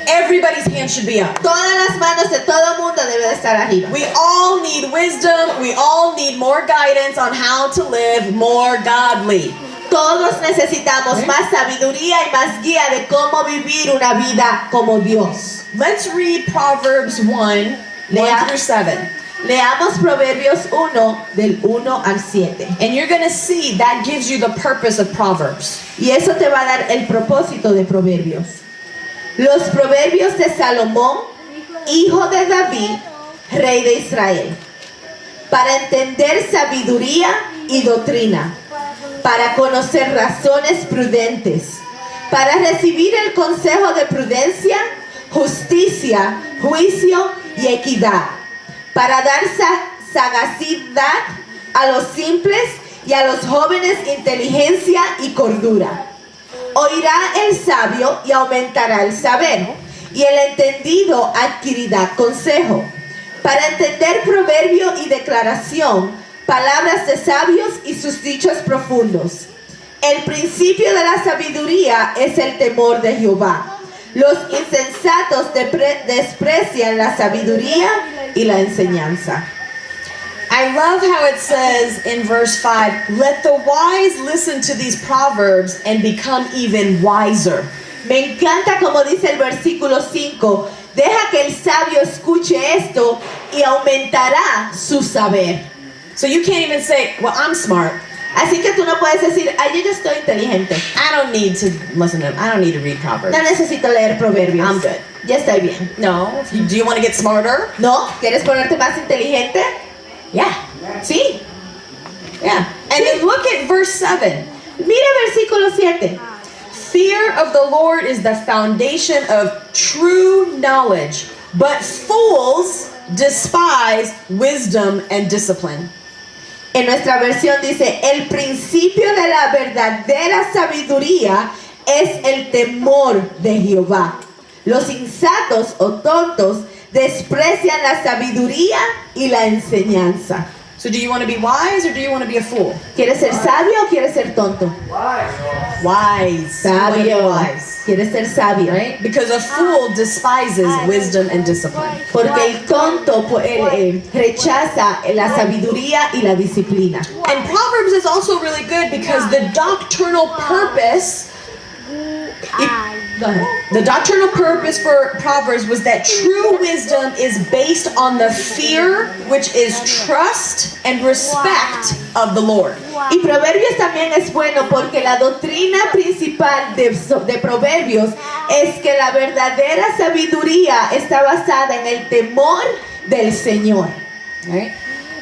Everybody's hand should be up. Todas las manos de todo el mundo deben de estar arriba. We all need wisdom. We all need more guidance on how to live more godly. Todos necesitamos más sabiduría y más guía de cómo vivir una vida como Dios. Let's read Proverbs 1 through 7. Leamos Proverbios 1 del 1 al 7. And you're going to see that gives you the purpose of Proverbs. Y eso te va a dar el propósito de Proverbios. Los Proverbios de Salomón, hijo de David, rey de Israel. Para entender sabiduría y doctrina. Para conocer razones prudentes. Para recibir el consejo de prudencia, justicia, juicio y equidad. Para dar sagacidad a los simples y a los jóvenes inteligencia y cordura. Oirá el sabio y aumentará el saber, y el entendido adquirirá consejo. Para entender proverbio y declaración, palabras de sabios y sus dichos profundos. El principio de la sabiduría es el temor de Jehová. Los insensatos desprecian la sabiduría y la enseñanza. I love how it says in verse 5, let the wise listen to these proverbs and become even wiser. Me encanta como dice el versículo 5, deja que el sabio escuche esto y aumentará su saber. So you can't even say, well, I'm smart. Así que tú no puedes decir, ay, yo ya estoy inteligente. I don't need to listen to them. I don't need to read Proverbs. No necesito leer proverbios. I'm good. Ya estoy bien. No. Do you want to get smarter? ¿No? ¿Quieres ponerte más inteligente? Yeah. Sí. Yeah. And then look at verse 7. Mira versículo 7. Fear of the Lord is the foundation of true knowledge, but fools despise wisdom and discipline. En nuestra versión dice, el principio de la verdadera sabiduría es el temor de Jehová. Los insensatos o tontos desprecian la sabiduría y la enseñanza. So do you want to be wise or do you want to be a fool? ¿Quieres ser sabio o quieres ser tonto? Wise. You wanna be Sabio. wise. ¿Quieres ser sabio? Right? Because a fool despises wisdom and discipline. Porque el tonto rechaza la sabiduría y la disciplina. And Proverbs is also really good because the doctrinal purpose Go ahead. The doctrinal purpose for Proverbs was that true wisdom is based on the fear, which is trust and respect of the Lord. Y Proverbios también es bueno porque la doctrina principal de Proverbios es que la verdadera sabiduría está basada en el temor del Señor. Right?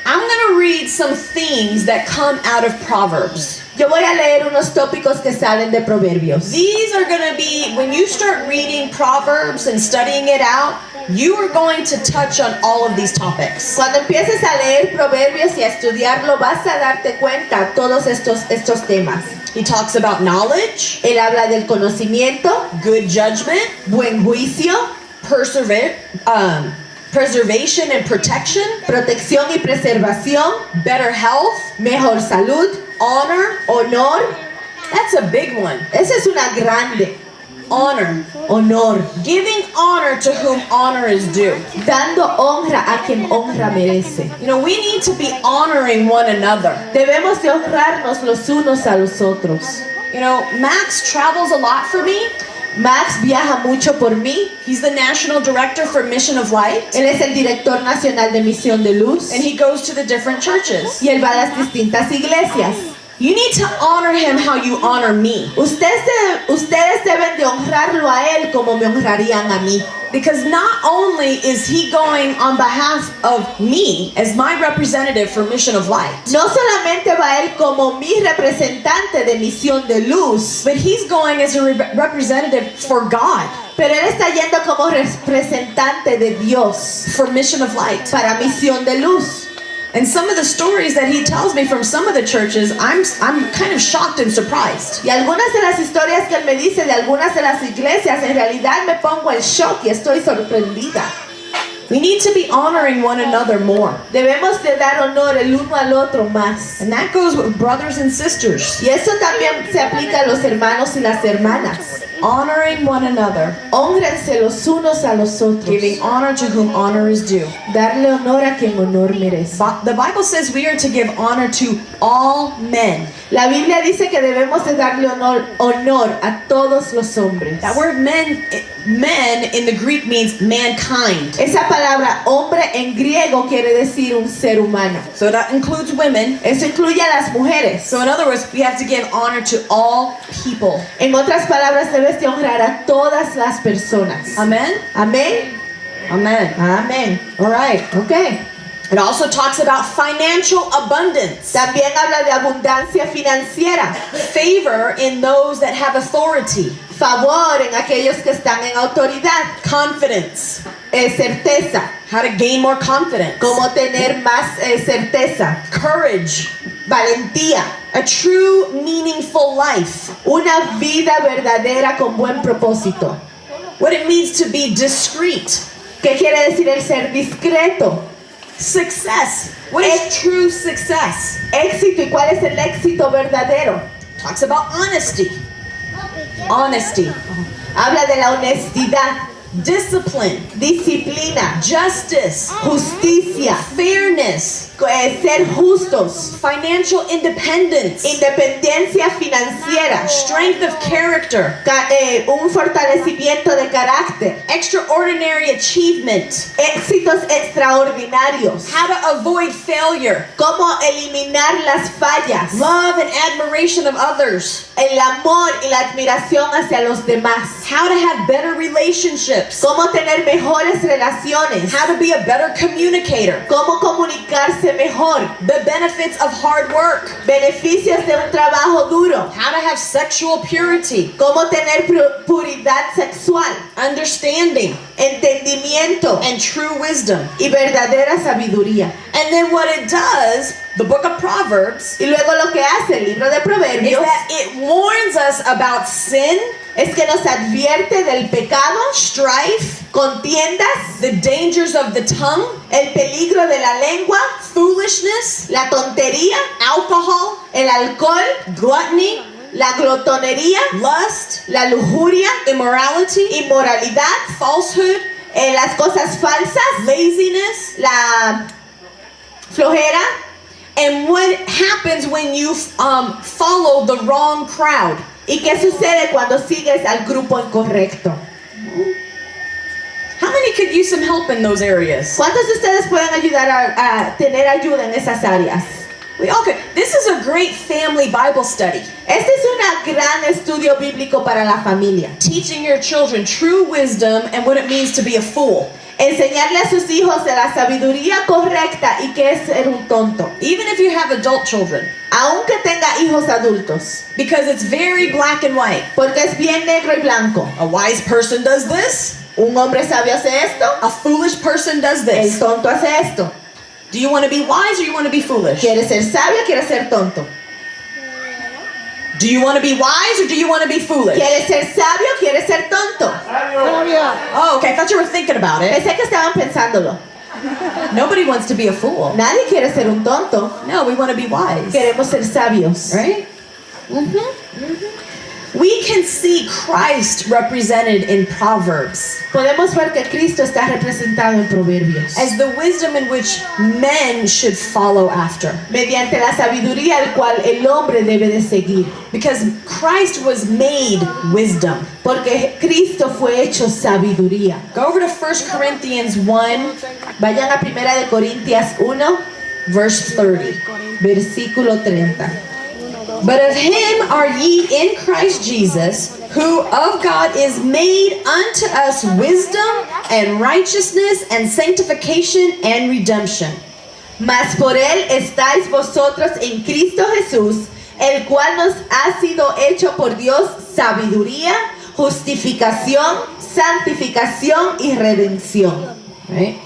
I'm going to read some themes that come out of Proverbs. Yo voy a leer unos tópicos que salen de Proverbios. These are going to be, when you start reading Proverbs and studying it out, you are going to touch on all of these topics. Cuando empieces a leer Proverbios y a estudiarlo, vas a darte cuenta de todos estos temas. He talks about knowledge, Él habla del conocimiento, good judgment, buen juicio, preservation and protection, protección y preservación, better health, mejor salud, honor. honor. That's a big one. Esa es una grande. Honor. Honor. Giving honor to whom honor is due. Dando honra a quien honra merece. You know, we need to be honoring one another. Debemos de honrarnos los unos a los otros. You know, Max travels a lot for me. Max viaja mucho por mí. He's the national director for Mission of Light. Él es el director nacional de Misión de Luz. And he goes to the different churches. Y él va a las distintas iglesias. You need to honor him how you honor me. Ustedes deben de honrarlo a él como me honrarían a mí. Because not only is he going on behalf of me as my representative for Mission of Light, No solamente va él como mi representante de Misión de Luz, but he's going as a representative for God, pero él está yendo como representante de Dios for Mission of Light. para Misión de Luz. And some of the stories that he tells me from some of the churches, I'm kind of shocked and surprised. Y algunas de las historias que él me dice de algunas de las iglesias, en realidad me pongo en shock y estoy sorprendida. We need to be honoring one another more. Debemos de dar honor el uno al otro más. And that goes with brothers and sisters. Y eso también se aplica a los hermanos y las hermanas. Honoring one another. Hónrense los unos a los otros. Giving honor to whom honor is due. Darle honor a quien honor merece. The Bible says we are to give honor to all men. La Biblia dice que debemos de darle honor a todos los hombres. That word men in the Greek means mankind. Esa palabra hombre en griego quiere decir un ser humano. So that includes women. Eso incluye a las mujeres. So in other words, we have to give honor to all people. En otras palabras, debes de honrar a todas las personas. Amen? Amén. Amen. Amén. All right. Ok. It also talks about financial abundance. También habla de abundancia financiera. Favor in those that have authority. Favor en aquellos que están en autoridad. Confidence. Certeza. How to gain more confidence. Cómo tener más certeza. Courage. Valentía. A true meaningful life. Una vida verdadera con buen propósito. What it means to be discreet. ¿Qué quiere decir el ser discreto? Success. What is true success? Éxito. ¿Y cuál es el éxito verdadero? Talks about honesty. Honesty. Habla de la honestidad, Discipline. disciplina, Justice. justicia, Fairness. ser justos, Financial independence. independencia financiera, Strength of character. un fortalecimiento de carácter, Extraordinary achievement. éxitos extraordinarios, How to avoid failure. cómo eliminar las fallas, Love and admiration of others. el amor y la admiración hacia los demás, How to have better relationships. cómo tener mejores relaciones, How to be a better communicator. cómo comunicarse mejor, The benefits of hard work. beneficios de un trabajo duro, How to have sexual purity. cómo tener puridad sexual, Understanding entendimiento and true wisdom. y verdadera sabiduría. And then what it does, the book of Proverbs, Y luego lo que hace el libro de is Proverbios that it warns us about sin, es que nos advierte del pecado, strife, contiendas, the dangers of the tongue, el peligro de la lengua, foolishness, la tontería, alcohol, el alcohol, gluttony, la glotonería, lust, la lujuria, immorality, inmoralidad, falsehood, las cosas falsas, laziness, la flojera. and what happens when you follow the wrong crowd. ¿Y qué sucede cuando sigues al grupo incorrecto? How many could use some help in those areas? ¿Cuántos de ustedes pueden ayudar a tener ayuda en esas áreas? We all could. This is a great family Bible study. Este es un gran estudio bíblico para la familia. Teaching your children true wisdom and what it means to be a fool. Enseñarle a sus hijos de la sabiduría correcta y qué es ser un tonto. Even if you have adult children. Aunque tenga hijos adultos. Because it's very black and white. Porque es bien negro y blanco. A wise person does this. Un hombre sabio hace esto. A foolish person does El this. tonto hace esto. Do you want to be wise or you want to be foolish? ¿Quiere ser sabio o quiere ser tonto? Do you want to be wise or do you want to be foolish? ¿Quiere ser sabio o quiere ser tonto? Oh, okay. I thought you were thinking about it. Pensé que estaban pensándolo. Nobody wants to be a fool. Nadie quiere ser un tonto. No, we want to be wise. Queremos ser sabios. Right? We can see Christ represented in Proverbs Podemos ver que Cristo está representado en Proverbios. as the wisdom in which men should follow after. Mediante la sabiduría al cual el hombre debe de seguir. Because Christ was made wisdom. Porque Cristo fue hecho sabiduría. Go over to 1 Corinthians 1, Vayan a 1 de Corintias 1, verse 30. versículo 30. But of him are ye in Christ Jesus, who of God is made unto us wisdom and righteousness and sanctification and redemption. Mas por él estáis vosotros en Cristo Jesús, el cual nos ha sido hecho por Dios sabiduría, justificación, santificación y redención. Right?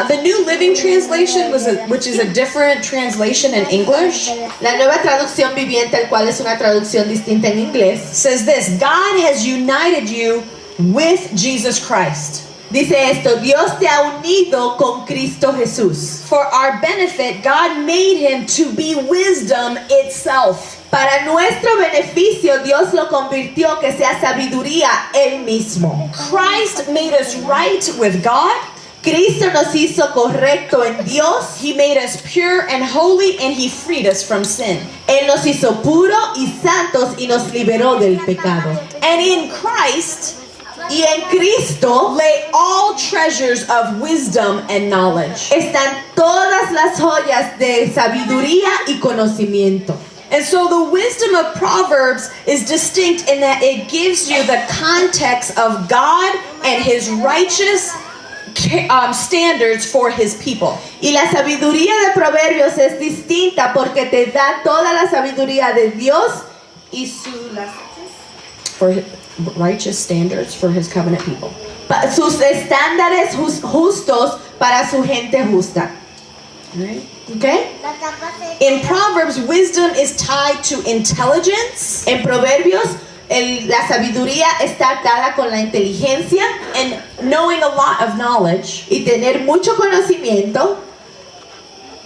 The New Living Translation, which is a different translation in English, La nueva traducción viviente, el cual es una traducción distinta en inglés, says this: God has united you with Jesus Christ. dice esto: Dios te ha unido con Cristo Jesús. For our benefit, God made him to be wisdom itself. Para nuestro beneficio, Dios lo convirtió que sea sabiduría él mismo. Christ made us right with God. Cristo nos hizo correcto en Dios. He made us pure and holy, and he freed us from sin. Él nos hizo puro y santos y nos liberó del pecado. And in Christ Y en Cristo lay all treasures of wisdom and knowledge. están todas las joyas de sabiduría y conocimiento. And so the wisdom of Proverbs is distinct in that it gives you the context of God and his righteous standards for his people. Y la sabiduría de Proverbios es distinta porque te da toda la sabiduría de Dios y For his righteous standards for his covenant people. sus estándares justos para su gente justa. Right? ¿Okay? In Proverbs, wisdom is tied to intelligence En Proverbios, la sabiduría está atada con la inteligencia and knowing a lot of knowledge. y tener mucho conocimiento.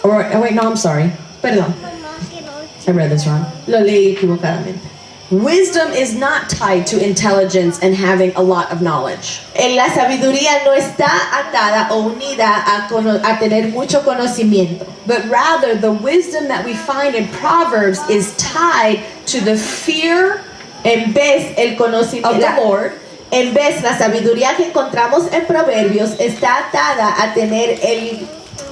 Or, oh wait, no, I'm sorry. Perdón, I read this wrong. lo leí equivocadamente. Wisdom is not tied to intelligence and having a lot of knowledge. La sabiduría no está atada o unida a tener mucho conocimiento. But rather, the wisdom that we find in Proverbs is tied to the fear En vez, el of conocimiento, the Lord, en vez, la sabiduría que encontramos en Proverbios está atada a tener el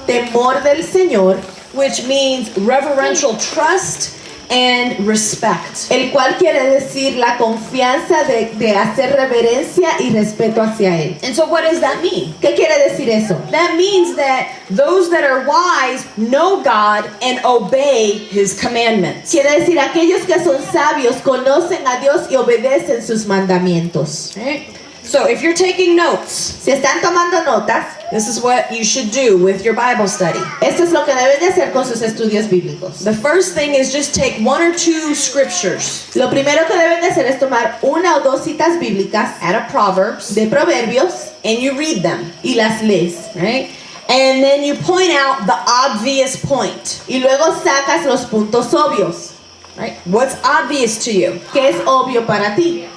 temor del Señor, which means reverential trust and respect. el cual quiere decir la confianza de hacer reverencia y respeto hacia Él. And so what does that mean? ¿Qué quiere decir eso? That means that those that are wise know God and obey his commandments. Quiere decir aquellos que son sabios conocen a Dios y obedecen sus mandamientos. Right? So if you're taking notes, Si están tomando notas, this is what you should do with your Bible study. esto es lo que deben de hacer con sus estudios bíblicos. The first thing is just take one or two scriptures Lo primero que deben de hacer es tomar una o dos citas bíblicas out of Proverbs de Proverbios and you read them, y las lees. right? And then you point out the obvious point, Y luego sacas los puntos obvios. right? What's obvious to you, ¿Qué es obvio para ti?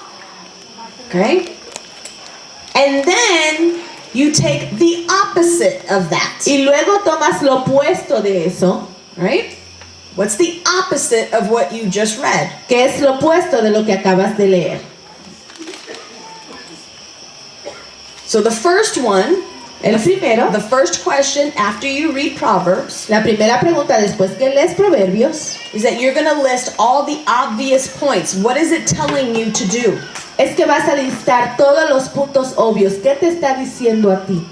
okay? And then you take the opposite of that, Y luego tomas lo opuesto de eso. right? What's the opposite of what you just read? ¿Qué es lo opuesto de lo que acabas de leer? So the first one, El primero, the first question after you read Proverbs la primera pregunta después que lees Proverbios is that you're going to list all the obvious points. What is it telling you to do? es que vas a listar todos los puntos obvios. ¿Qué te está diciendo a ti?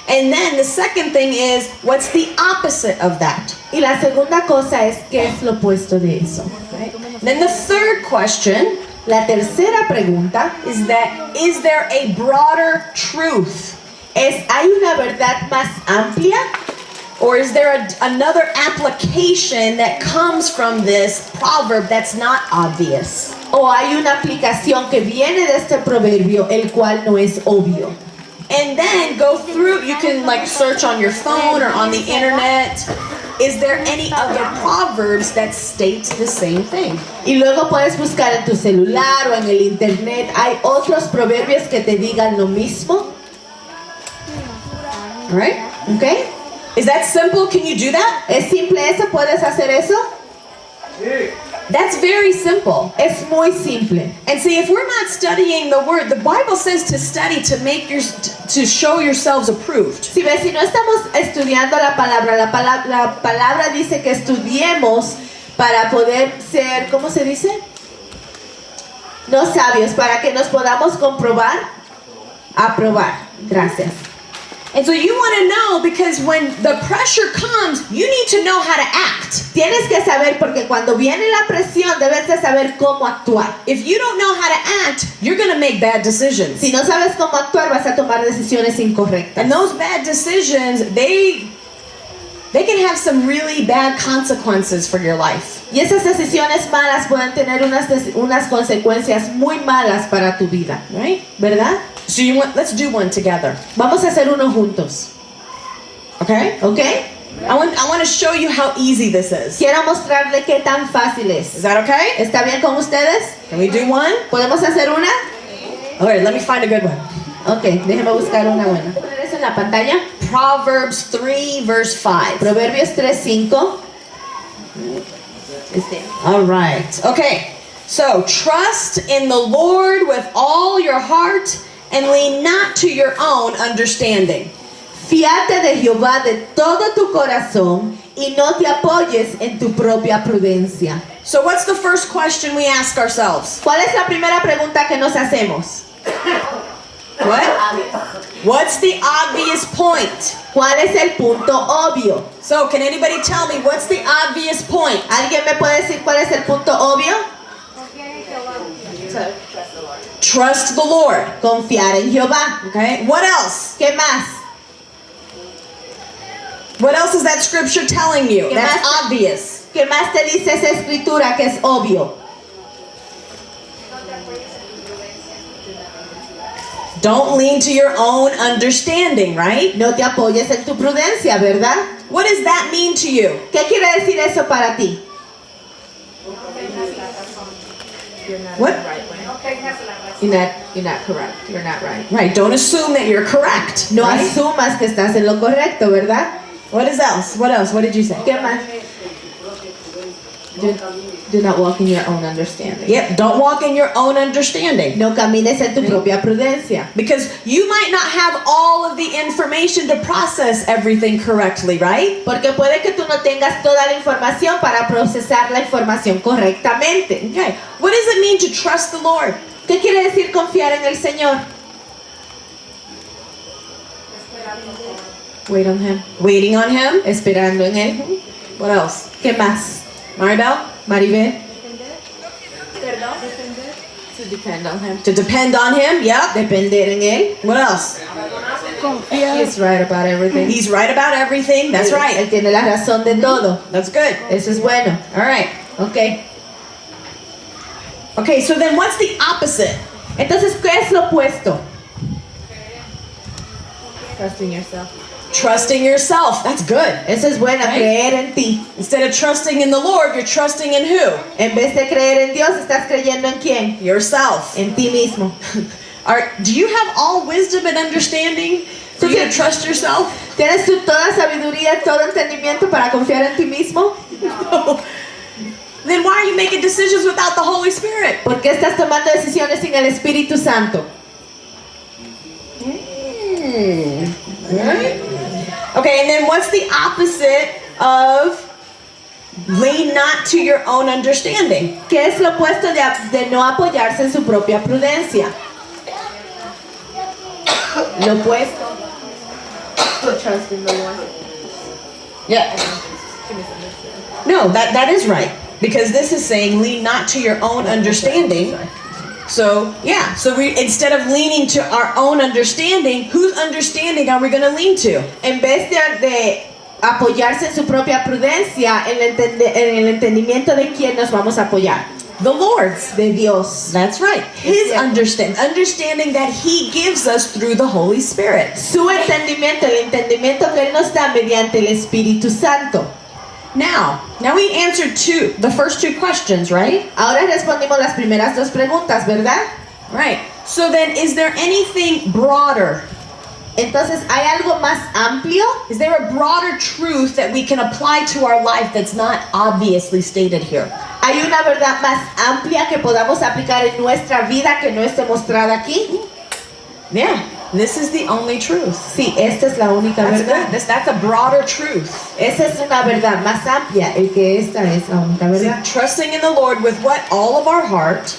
And then the second thing is, what's the opposite of that? Y la segunda cosa es ¿qué es lo opuesto de eso? Then the third question La tercera pregunta is that, is there a broader truth? es ¿hay una verdad más amplia? Or is there another application that comes from this proverb that's not obvious? ¿O hay una aplicación que viene de este proverbio el cual no es obvio? And then go through, you can like search on your phone or on the internet. Is there any other proverbs that state the same thing? Y luego puedes buscar en tu celular o en el internet. ¿Hay otros proverbios que te digan lo mismo? All right? ¿Ok? Is that simple? Can you do that? ¿Es simple eso? ¿Puedes hacer eso? That's very simple. Es muy simple. And see, if we're not studying the word, the Bible says to study to make to show yourselves approved. Si ves, si no estamos estudiando la palabra dice que estudiemos para poder ser, ¿cómo se dice? No sabios, para que nos podamos comprobar, aprobar. Gracias. And so you want to know, because when the pressure comes, you need to know how to act. Tienes que saber, porque cuando viene la presión debes de saber cómo actuar. If you don't know how to act, you're going to make bad decisions. Si no sabes cómo actuar, vas a tomar decisiones incorrectas. And those bad decisions, they can have some really bad consequences for your life. Y esas decisiones malas pueden tener unas consecuencias muy malas para tu vida, Right? ¿verdad? So let's do one together. Vamos a hacer uno juntos, Okay? ¿ok? I want to show you how easy this is. Quiero mostrarle qué tan fácil Is es. that okay? ¿Está bien con ustedes? Can we do one? ¿Podemos hacer una? All right, let me find a good one. Ok, déjeme buscar una buena. ¿Poner eso en la pantalla? Proverbs 3 verse 5. Proverbios 3:5. All right. Okay. So, trust in the Lord with all your heart and lean not to your own understanding. Fíate de Jehová de todo tu corazón y no te apoyes en tu propia prudencia. So, what's the first question we ask ourselves? ¿Cuál es la primera pregunta que nos hacemos? What? What's the obvious point? ¿Cuál es el punto obvio? So, can anybody tell me what's the obvious point? ¿Alguien me puede decir cuál es el punto obvio? Trust the Lord. Confiar en Jehová. Okay. What else? ¿Qué más? What else is that scripture telling you? ¿Qué That's más? obvious. ¿Qué más te dice esa escritura que es obvio? Don't lean to your own understanding, right? No te apoyes en tu prudencia, ¿verdad? What does that mean to you? ¿Qué quiere decir eso para ti? What? You're not correct. You're not right. Right. Don't assume that you're correct. No right? asumas que estás en lo correcto, ¿verdad? What is else? What else? What did you say? ¿Qué más? Do not walk in your own understanding. Yep. Don't walk in your own understanding. No camines en tu propia prudencia. Because you might not have all of the information to process everything correctly, right? Porque puede que tú no tengas toda la información para procesar la información correctamente. Okay. What does it mean to trust the Lord? ¿Qué quiere decir confiar en el Señor? Wait on Him. Waiting on Him. Esperando en Él. What else? ¿Qué más? Maribel? Maribel. To depend on Him. To depend on Him. Yep. Depender en Él. What else? He's right about everything. He's right about everything. That's Él right. tiene la razón de todo. That's good. Eso es bueno. All right. Ok. Okay, so then what's the opposite? Entonces, ¿qué es lo opuesto? Trusting yourself. Trusting yourself. That's good. Eso es bueno, Right. creer en ti. Instead of trusting in the Lord, you're trusting in who? En vez de creer en Dios, ¿estás creyendo en quién? Yourself. En ti mismo. Do you have all wisdom and understanding for you to trust yourself? ¿Tienes tú toda sabiduría, todo entendimiento para confiar en ti mismo? No. Then why are you making decisions without the Holy Spirit? ¿Por qué estás tomando decisiones sin el Espíritu Santo? Right? Okay, and then what's the opposite of lean not to your own understanding? ¿Qué es lo opuesto de no apoyarse en su propia prudencia? Lo opuesto. Trust in the Lord. Yeah. No, that is right. Because this is saying lean not to your own understanding. So, yeah. So we instead of leaning to our own understanding, whose understanding are we going to lean to? En vez de apoyarse en su propia prudencia, en el entendimiento de quién nos vamos a apoyar. The Lord's. De Dios. That's right. His understanding that He gives us through the Holy Spirit. Su entendimiento, el entendimiento que Él nos da mediante el Espíritu Santo. Now we answered the first two questions, right? Ahora respondimos las primeras dos preguntas, ¿verdad? Right. So then, is there anything broader? Entonces, ¿hay algo más amplio? Is there a broader truth that we can apply to our life that's not obviously stated here? ¿Hay una verdad más amplia que podamos aplicar en nuestra vida que no esté mostrada aquí? Yeah. This is the only truth. Sí, esta es la única verdad. That's a broader truth. Esa es una verdad más amplia, el que esta es la única verdad. Trusting in the Lord with what? All of our heart.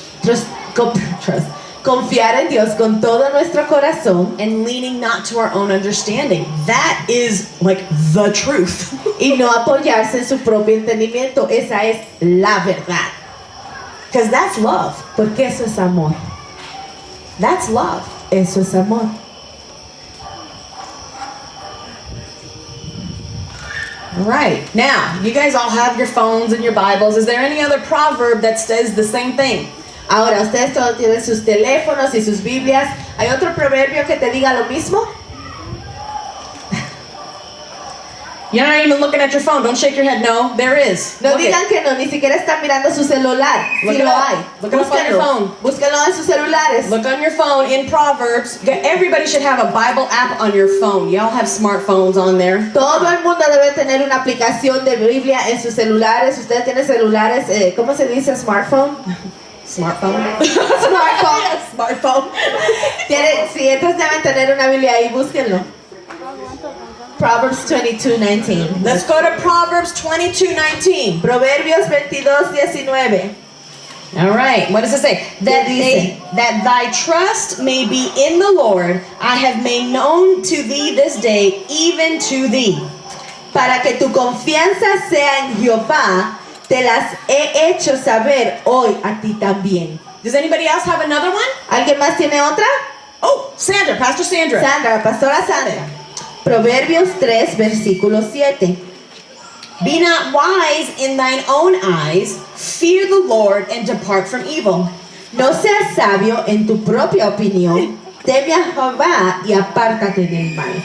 Confiar en Dios con todo nuestro corazón. And leaning not to our own understanding. That is like the truth. Y no apoyarse en su propio entendimiento. Esa es la verdad. Because that's love. Porque eso es amor. That's love. Eso es amor. Right. Now, you guys all have your phones and your Bibles. Is there any other proverb that says the same thing? Ahora, ustedes todos tienen sus teléfonos y sus Biblias. ¿Hay otro proverbio que te diga lo mismo? You're not even looking at your phone. Don't shake your head. No, there is. No Look digan it. que no, ni siquiera están mirando su celular. Look Sí it lo up. hay. Look it up on your phone. Búsquenlo en sus celulares. Look on your phone in Proverbs. Everybody should have a Bible app on your phone. Y'all have smartphones on there. Todo el mundo debe tener una aplicación de Biblia en sus celulares. Ustedes tienen celulares, ¿cómo se dice? Smartphone. Smartphone. Smartphone. Smartphone. Sí, entonces deben tener una Biblia ahí, búsquenlo. Proverbs 22:19. Let's go to Proverbs 22:19. Proverbios 22:19. All right. What does it say? That dice? that thy trust may be in the Lord, I have made known to thee this day, even to thee. Para que tu confianza sea en Jehová, te las he hecho saber hoy a ti también. Does anybody else have another one? ¿Alguien más tiene otra? Oh, Sandra, Pastor Sandra. Sandra, Pastora Sandra. Proverbios 3, versículo 7. Be not wise in thine own eyes, fear the Lord and depart from evil. No seas sabio en tu propia opinión, teme a Jehová y apártate del mal.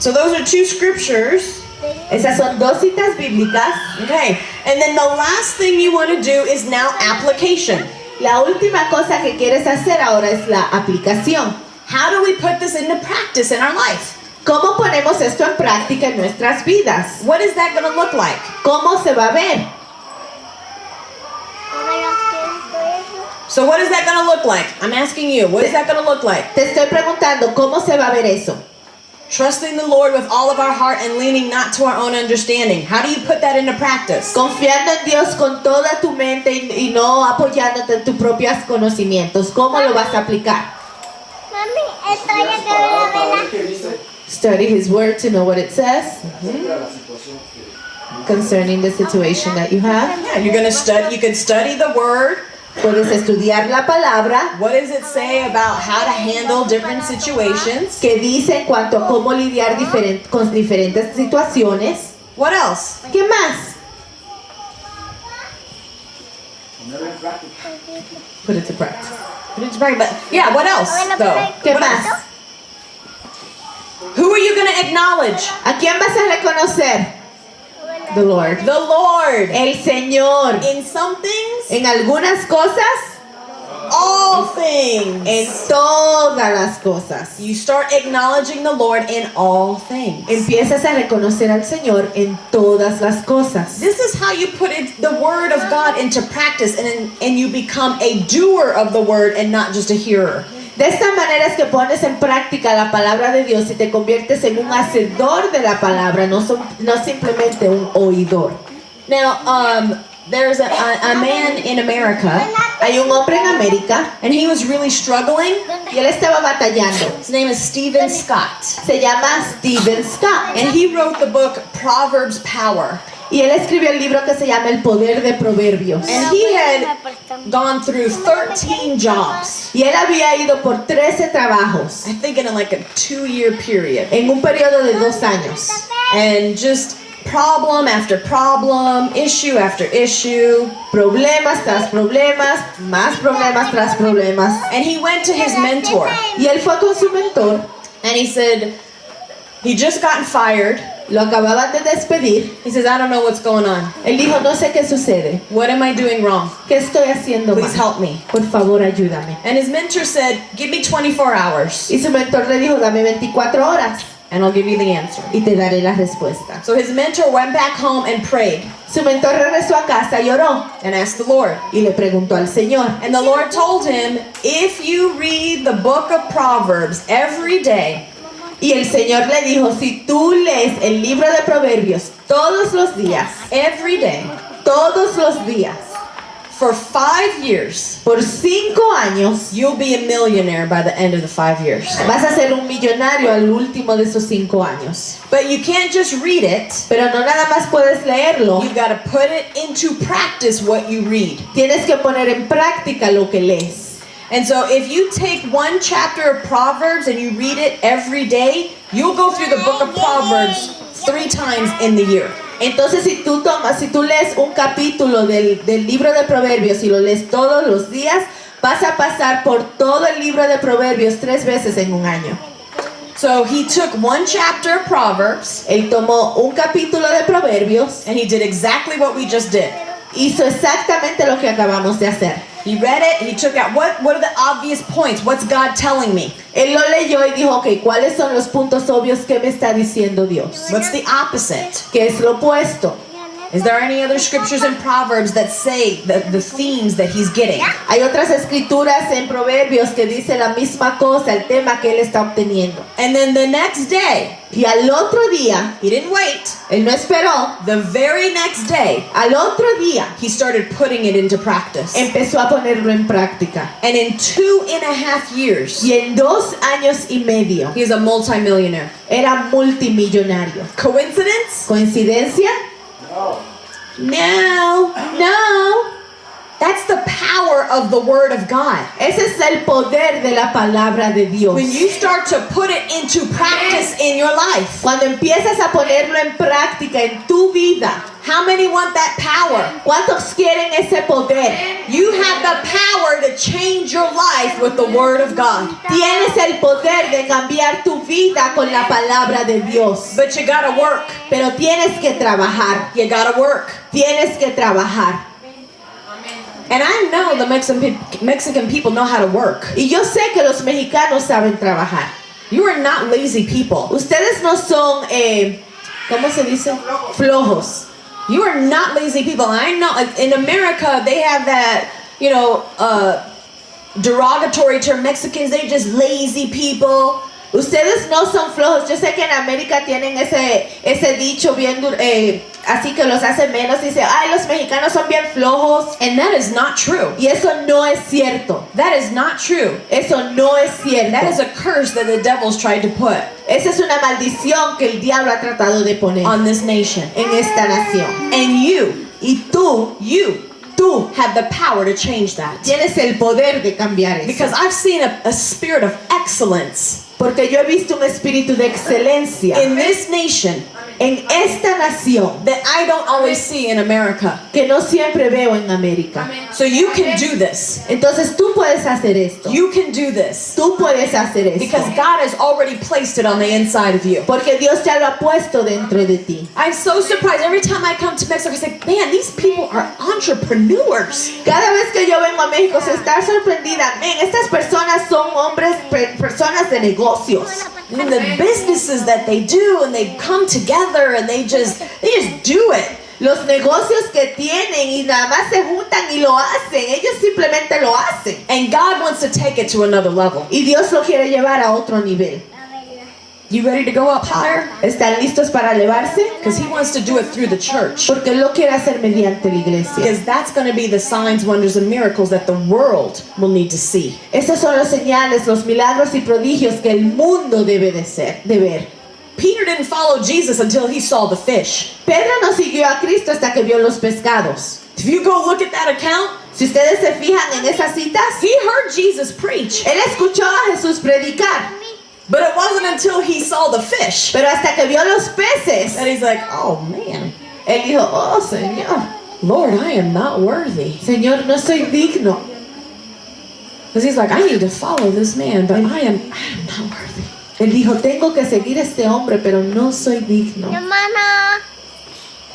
So those are two scriptures. Esas son dos citas bíblicas. Okay, and then the last thing you want to do is now application. La última cosa que quieres hacer ahora es la aplicación. How do we put this into practice in our life? ¿Cómo ponemos esto en práctica en nuestras vidas? What is that going to look like? ¿Cómo se va a ver? So what is that going to look like? I'm asking you, what is that going to look like? Te estoy preguntando, ¿cómo se va a ver eso? Trusting the Lord with all of our heart and leaning not to our own understanding. How do you put that into practice? Confiando en Dios con toda tu mente y no apoyándote en tus propios conocimientos. ¿Cómo lo vas a aplicar? Mami, estoy en la vela. Study His Word to know what it says concerning the situation that you have. Yeah, you're going to study. You can study the Word. Puedes estudiar la palabra. What does it say about how to handle different situations? Que dice en cuanto a cómo lidiar con diferentes situaciones. What else? ¿Qué más? Put it to practice. But yeah, what else though? ¿Qué What más? else? Who are you going to acknowledge? ¿A quién vas a reconocer? The Lord. The Lord. El Señor. In some things, En algunas cosas, all all things. En todas las cosas. You start acknowledging the Lord in all things. Empiezas a reconocer al Señor en todas las cosas. This is how you put the word of God into practice, and you become a doer of the word and not just a hearer. De esta manera es que pones en práctica la palabra de Dios y te conviertes en un hacedor de la palabra, no simplemente un oidor. Now, there's a man in America, Hay un hombre en América and he was really struggling. y él estaba batallando. His name is Stephen Scott, Se llama Stephen Scott and he wrote the book Proverbs Power. y él escribió el libro que se llama El Poder de Proverbios. And he had gone through 13 jobs, Y él había ido por 13 trabajos I think in like a 2-year period, en un periodo de 2 años. and just problem after problem, issue after issue. Problemas tras problemas, más problemas tras problemas. And he went to his mentor, Y él fue con su mentor, and he said, he just gotten fired. lo acababan de despedir. He says, I don't know what's going on. Él dijo, no sé qué sucede. What am I doing wrong? ¿Qué estoy haciendo Please mal? help me. Por favor, ayúdame. And his mentor said, give me 24 hours, Y su mentor le dijo, dame 24 horas and I'll give you the answer. y te daré la respuesta. So his mentor went back home and prayed Su mentor regresó a casa y oró and asked the Lord. y le preguntó al Señor. And the Lord told him, if you read the book of Proverbs every day, Y el Señor le dijo, si tú lees el libro de Proverbios todos los días, every day, todos los días, for 5 years, por 5 años, you'll be a millionaire by the end of the 5 years. vas a ser un millonario al último de esos 5 años. But you can't just read it. Pero no nada más puedes leerlo, You got to put it into practice what you read. tienes que poner en práctica lo que lees. And so if you take one chapter of Proverbs and you read it every day, you'll go through the book of Proverbs 3 times in the year. Entonces si tú lees un capítulo del libro de Proverbios y lo lees todos los días, vas a pasar por todo el libro de Proverbios 3 veces en un año. So he took one chapter of Proverbs Él tomó un capítulo de Proverbios, and he did exactly what we just did. hizo exactamente lo que acabamos de hacer. He read it, he took out what are the obvious points? What's God telling me? Él lo leyó y dijo, ok, ¿cuáles son los puntos obvios que me está diciendo Dios? What's the opposite? ¿Qué es lo opuesto? Is there any other scriptures in Proverbs that say the themes that he's getting? Hay otras escrituras en Proverbios que dice la misma cosa, el tema que él está obteniendo. And then the next day, Y al otro día, he didn't wait. él no esperó, The very next day, al otro día he started putting it into practice. empezó a ponerlo en práctica. And in 2.5 years, Y en 2 años y medio he is a multimillionaire. era multimillonario. Coincidence? ¿Coincidencia? No. No. That's the power of the Word of God. Ese es el poder de la palabra de Dios. When you start to put it into practice in your life, Cuando empiezas a ponerlo en práctica en tu vida, how many want that power? ¿cuántos quieren ese poder? You have the power to change your life with the Word of God. Tienes el poder de cambiar tu vida con la palabra de Dios. But you gotta work. Pero tienes que trabajar. You gotta work. Tienes que trabajar. And I know the Mexican people know how to work. Y yo sé que los mexicanos saben trabajar. You are not lazy people. Ustedes no son, ¿cómo se dice? Flojos. You are not lazy people. I know in America they have that, derogatory term. Mexicans, they're just lazy people. Ustedes no son flojos. Yo sé que en América tienen ese dicho bien así que los hace menos. Dice, ay, los mexicanos son bien flojos. And that is not true. Y eso no es cierto. That is not true. Eso no es cierto. That is a curse that the devil's tried to put Esa es una maldición que el diablo ha tratado de poner on this nation. en esta nación. And you Tú have the power to change that. tienes el poder de cambiar eso. Because I've seen a spirit of excellence Porque yo he visto un espíritu de excelencia in this nation en esta nación that I don't always see in America. que no siempre veo en América. So you can do this. Entonces tú puedes hacer esto. You can do this. Tú puedes hacer esto. Because God has already placed it on the inside of you. Porque Dios ya lo ha puesto dentro de ti. I'm so surprised every time I come to Mexico. I say, man, these people are entrepreneurs. Cada vez que yo vengo a México se está sorprendida. Men, estas personas son hombres, personas de negocios. I mean, the businesses that they do, and they come together and they just do it. Los negocios que tienen y nada más se juntan y lo hacen. Ellos simplemente lo hacen. And God wants to take it to another level. Y Dios lo quiere llevar a otro nivel. You ready to go up higher? ¿Están listos para elevarse? Because He wants to do it through the church. Porque Él lo quiere hacer mediante la iglesia. Because that's going to be the signs, wonders, and miracles that the world will need to see. Estos son los señales, los milagros y prodigios que el mundo debe de ver. Peter didn't follow Jesus until he saw the fish. Pedro no siguió a Cristo hasta que vio los pescados. If you go look at that account, Si ustedes se fijan en esas citas, he heard Jesus preach. él escuchó a Jesús predicar, But it wasn't until he saw the fish pero hasta que vio los peces, that he's like, oh man, él dijo, oh Señor, Lord, I am not worthy. Señor, no soy digno. Because he's like, I need to follow this man, but I am not worthy. Él dijo, tengo que seguir a este hombre, pero no soy digno. Hermana.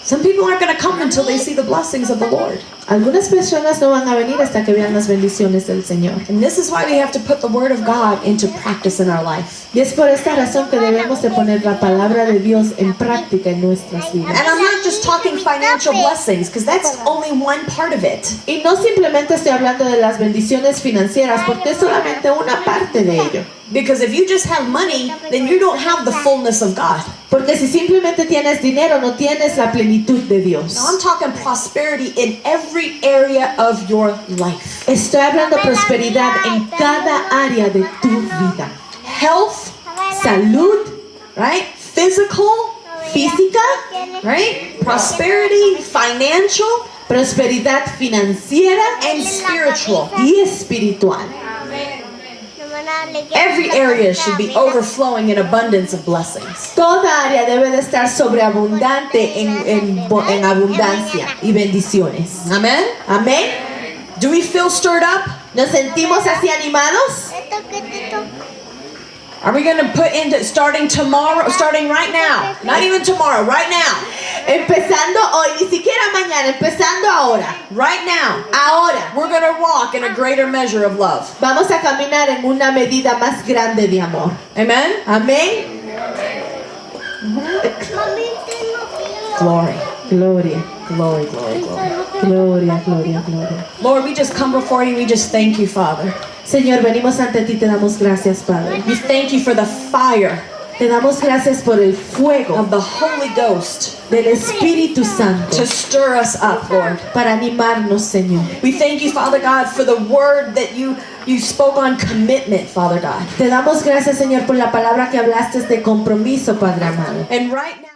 Some people aren't going to come until they see the blessings of the Lord. Algunas personas no van a venir hasta que vean las bendiciones del Señor. And this is why we have to put the word of God into practice in our life. Y es por esta razón que debemos de poner la palabra de Dios en práctica en nuestras vidas. And I'm not just talking financial blessings, because that's only one part of it. Y no simplemente estoy hablando de las bendiciones financieras, porque es solamente una parte de ello. Because if you just have money, then you don't have the fullness of God. Porque si simplemente tienes dinero, no tienes la plenitud de Dios. Now I'm talking prosperity in every area of your life. Estoy hablando prosperidad en cada área de tu vida. Health, Salud, right? Physical, física, right? Prosperity, financial, prosperidad financiera and spiritual. y espiritual. Every area should be overflowing in abundance of blessings. Toda área debe de estar sobreabundante en abundancia y bendiciones. Amen? Amén. Do we feel stirred up? ¿Nos sentimos así animados? Esto que te toca. Are we going to put into starting right now? Not even tomorrow, right now. Empezando hoy, ni siquiera mañana, empezando ahora. Right now. Ahora We're going to walk in a greater measure of love. vamos a caminar en una medida más grande de amor. Amen? Amén. Mami, tengo frío. Glory. Gloria, Glory, glory, glory. gloria, gloria, gloria. Lord, we just come before you. We just thank you, Father. Señor, venimos ante ti, te damos gracias, Padre. We thank you for the fire Te damos gracias por el fuego of the Holy Ghost del Espíritu Santo to stir us up, Lord. para animarnos, Señor. We thank you, Father God, for the word that you spoke on commitment, Father God. Te damos gracias, Señor, por la palabra que hablaste de compromiso, Padre amado. And right now,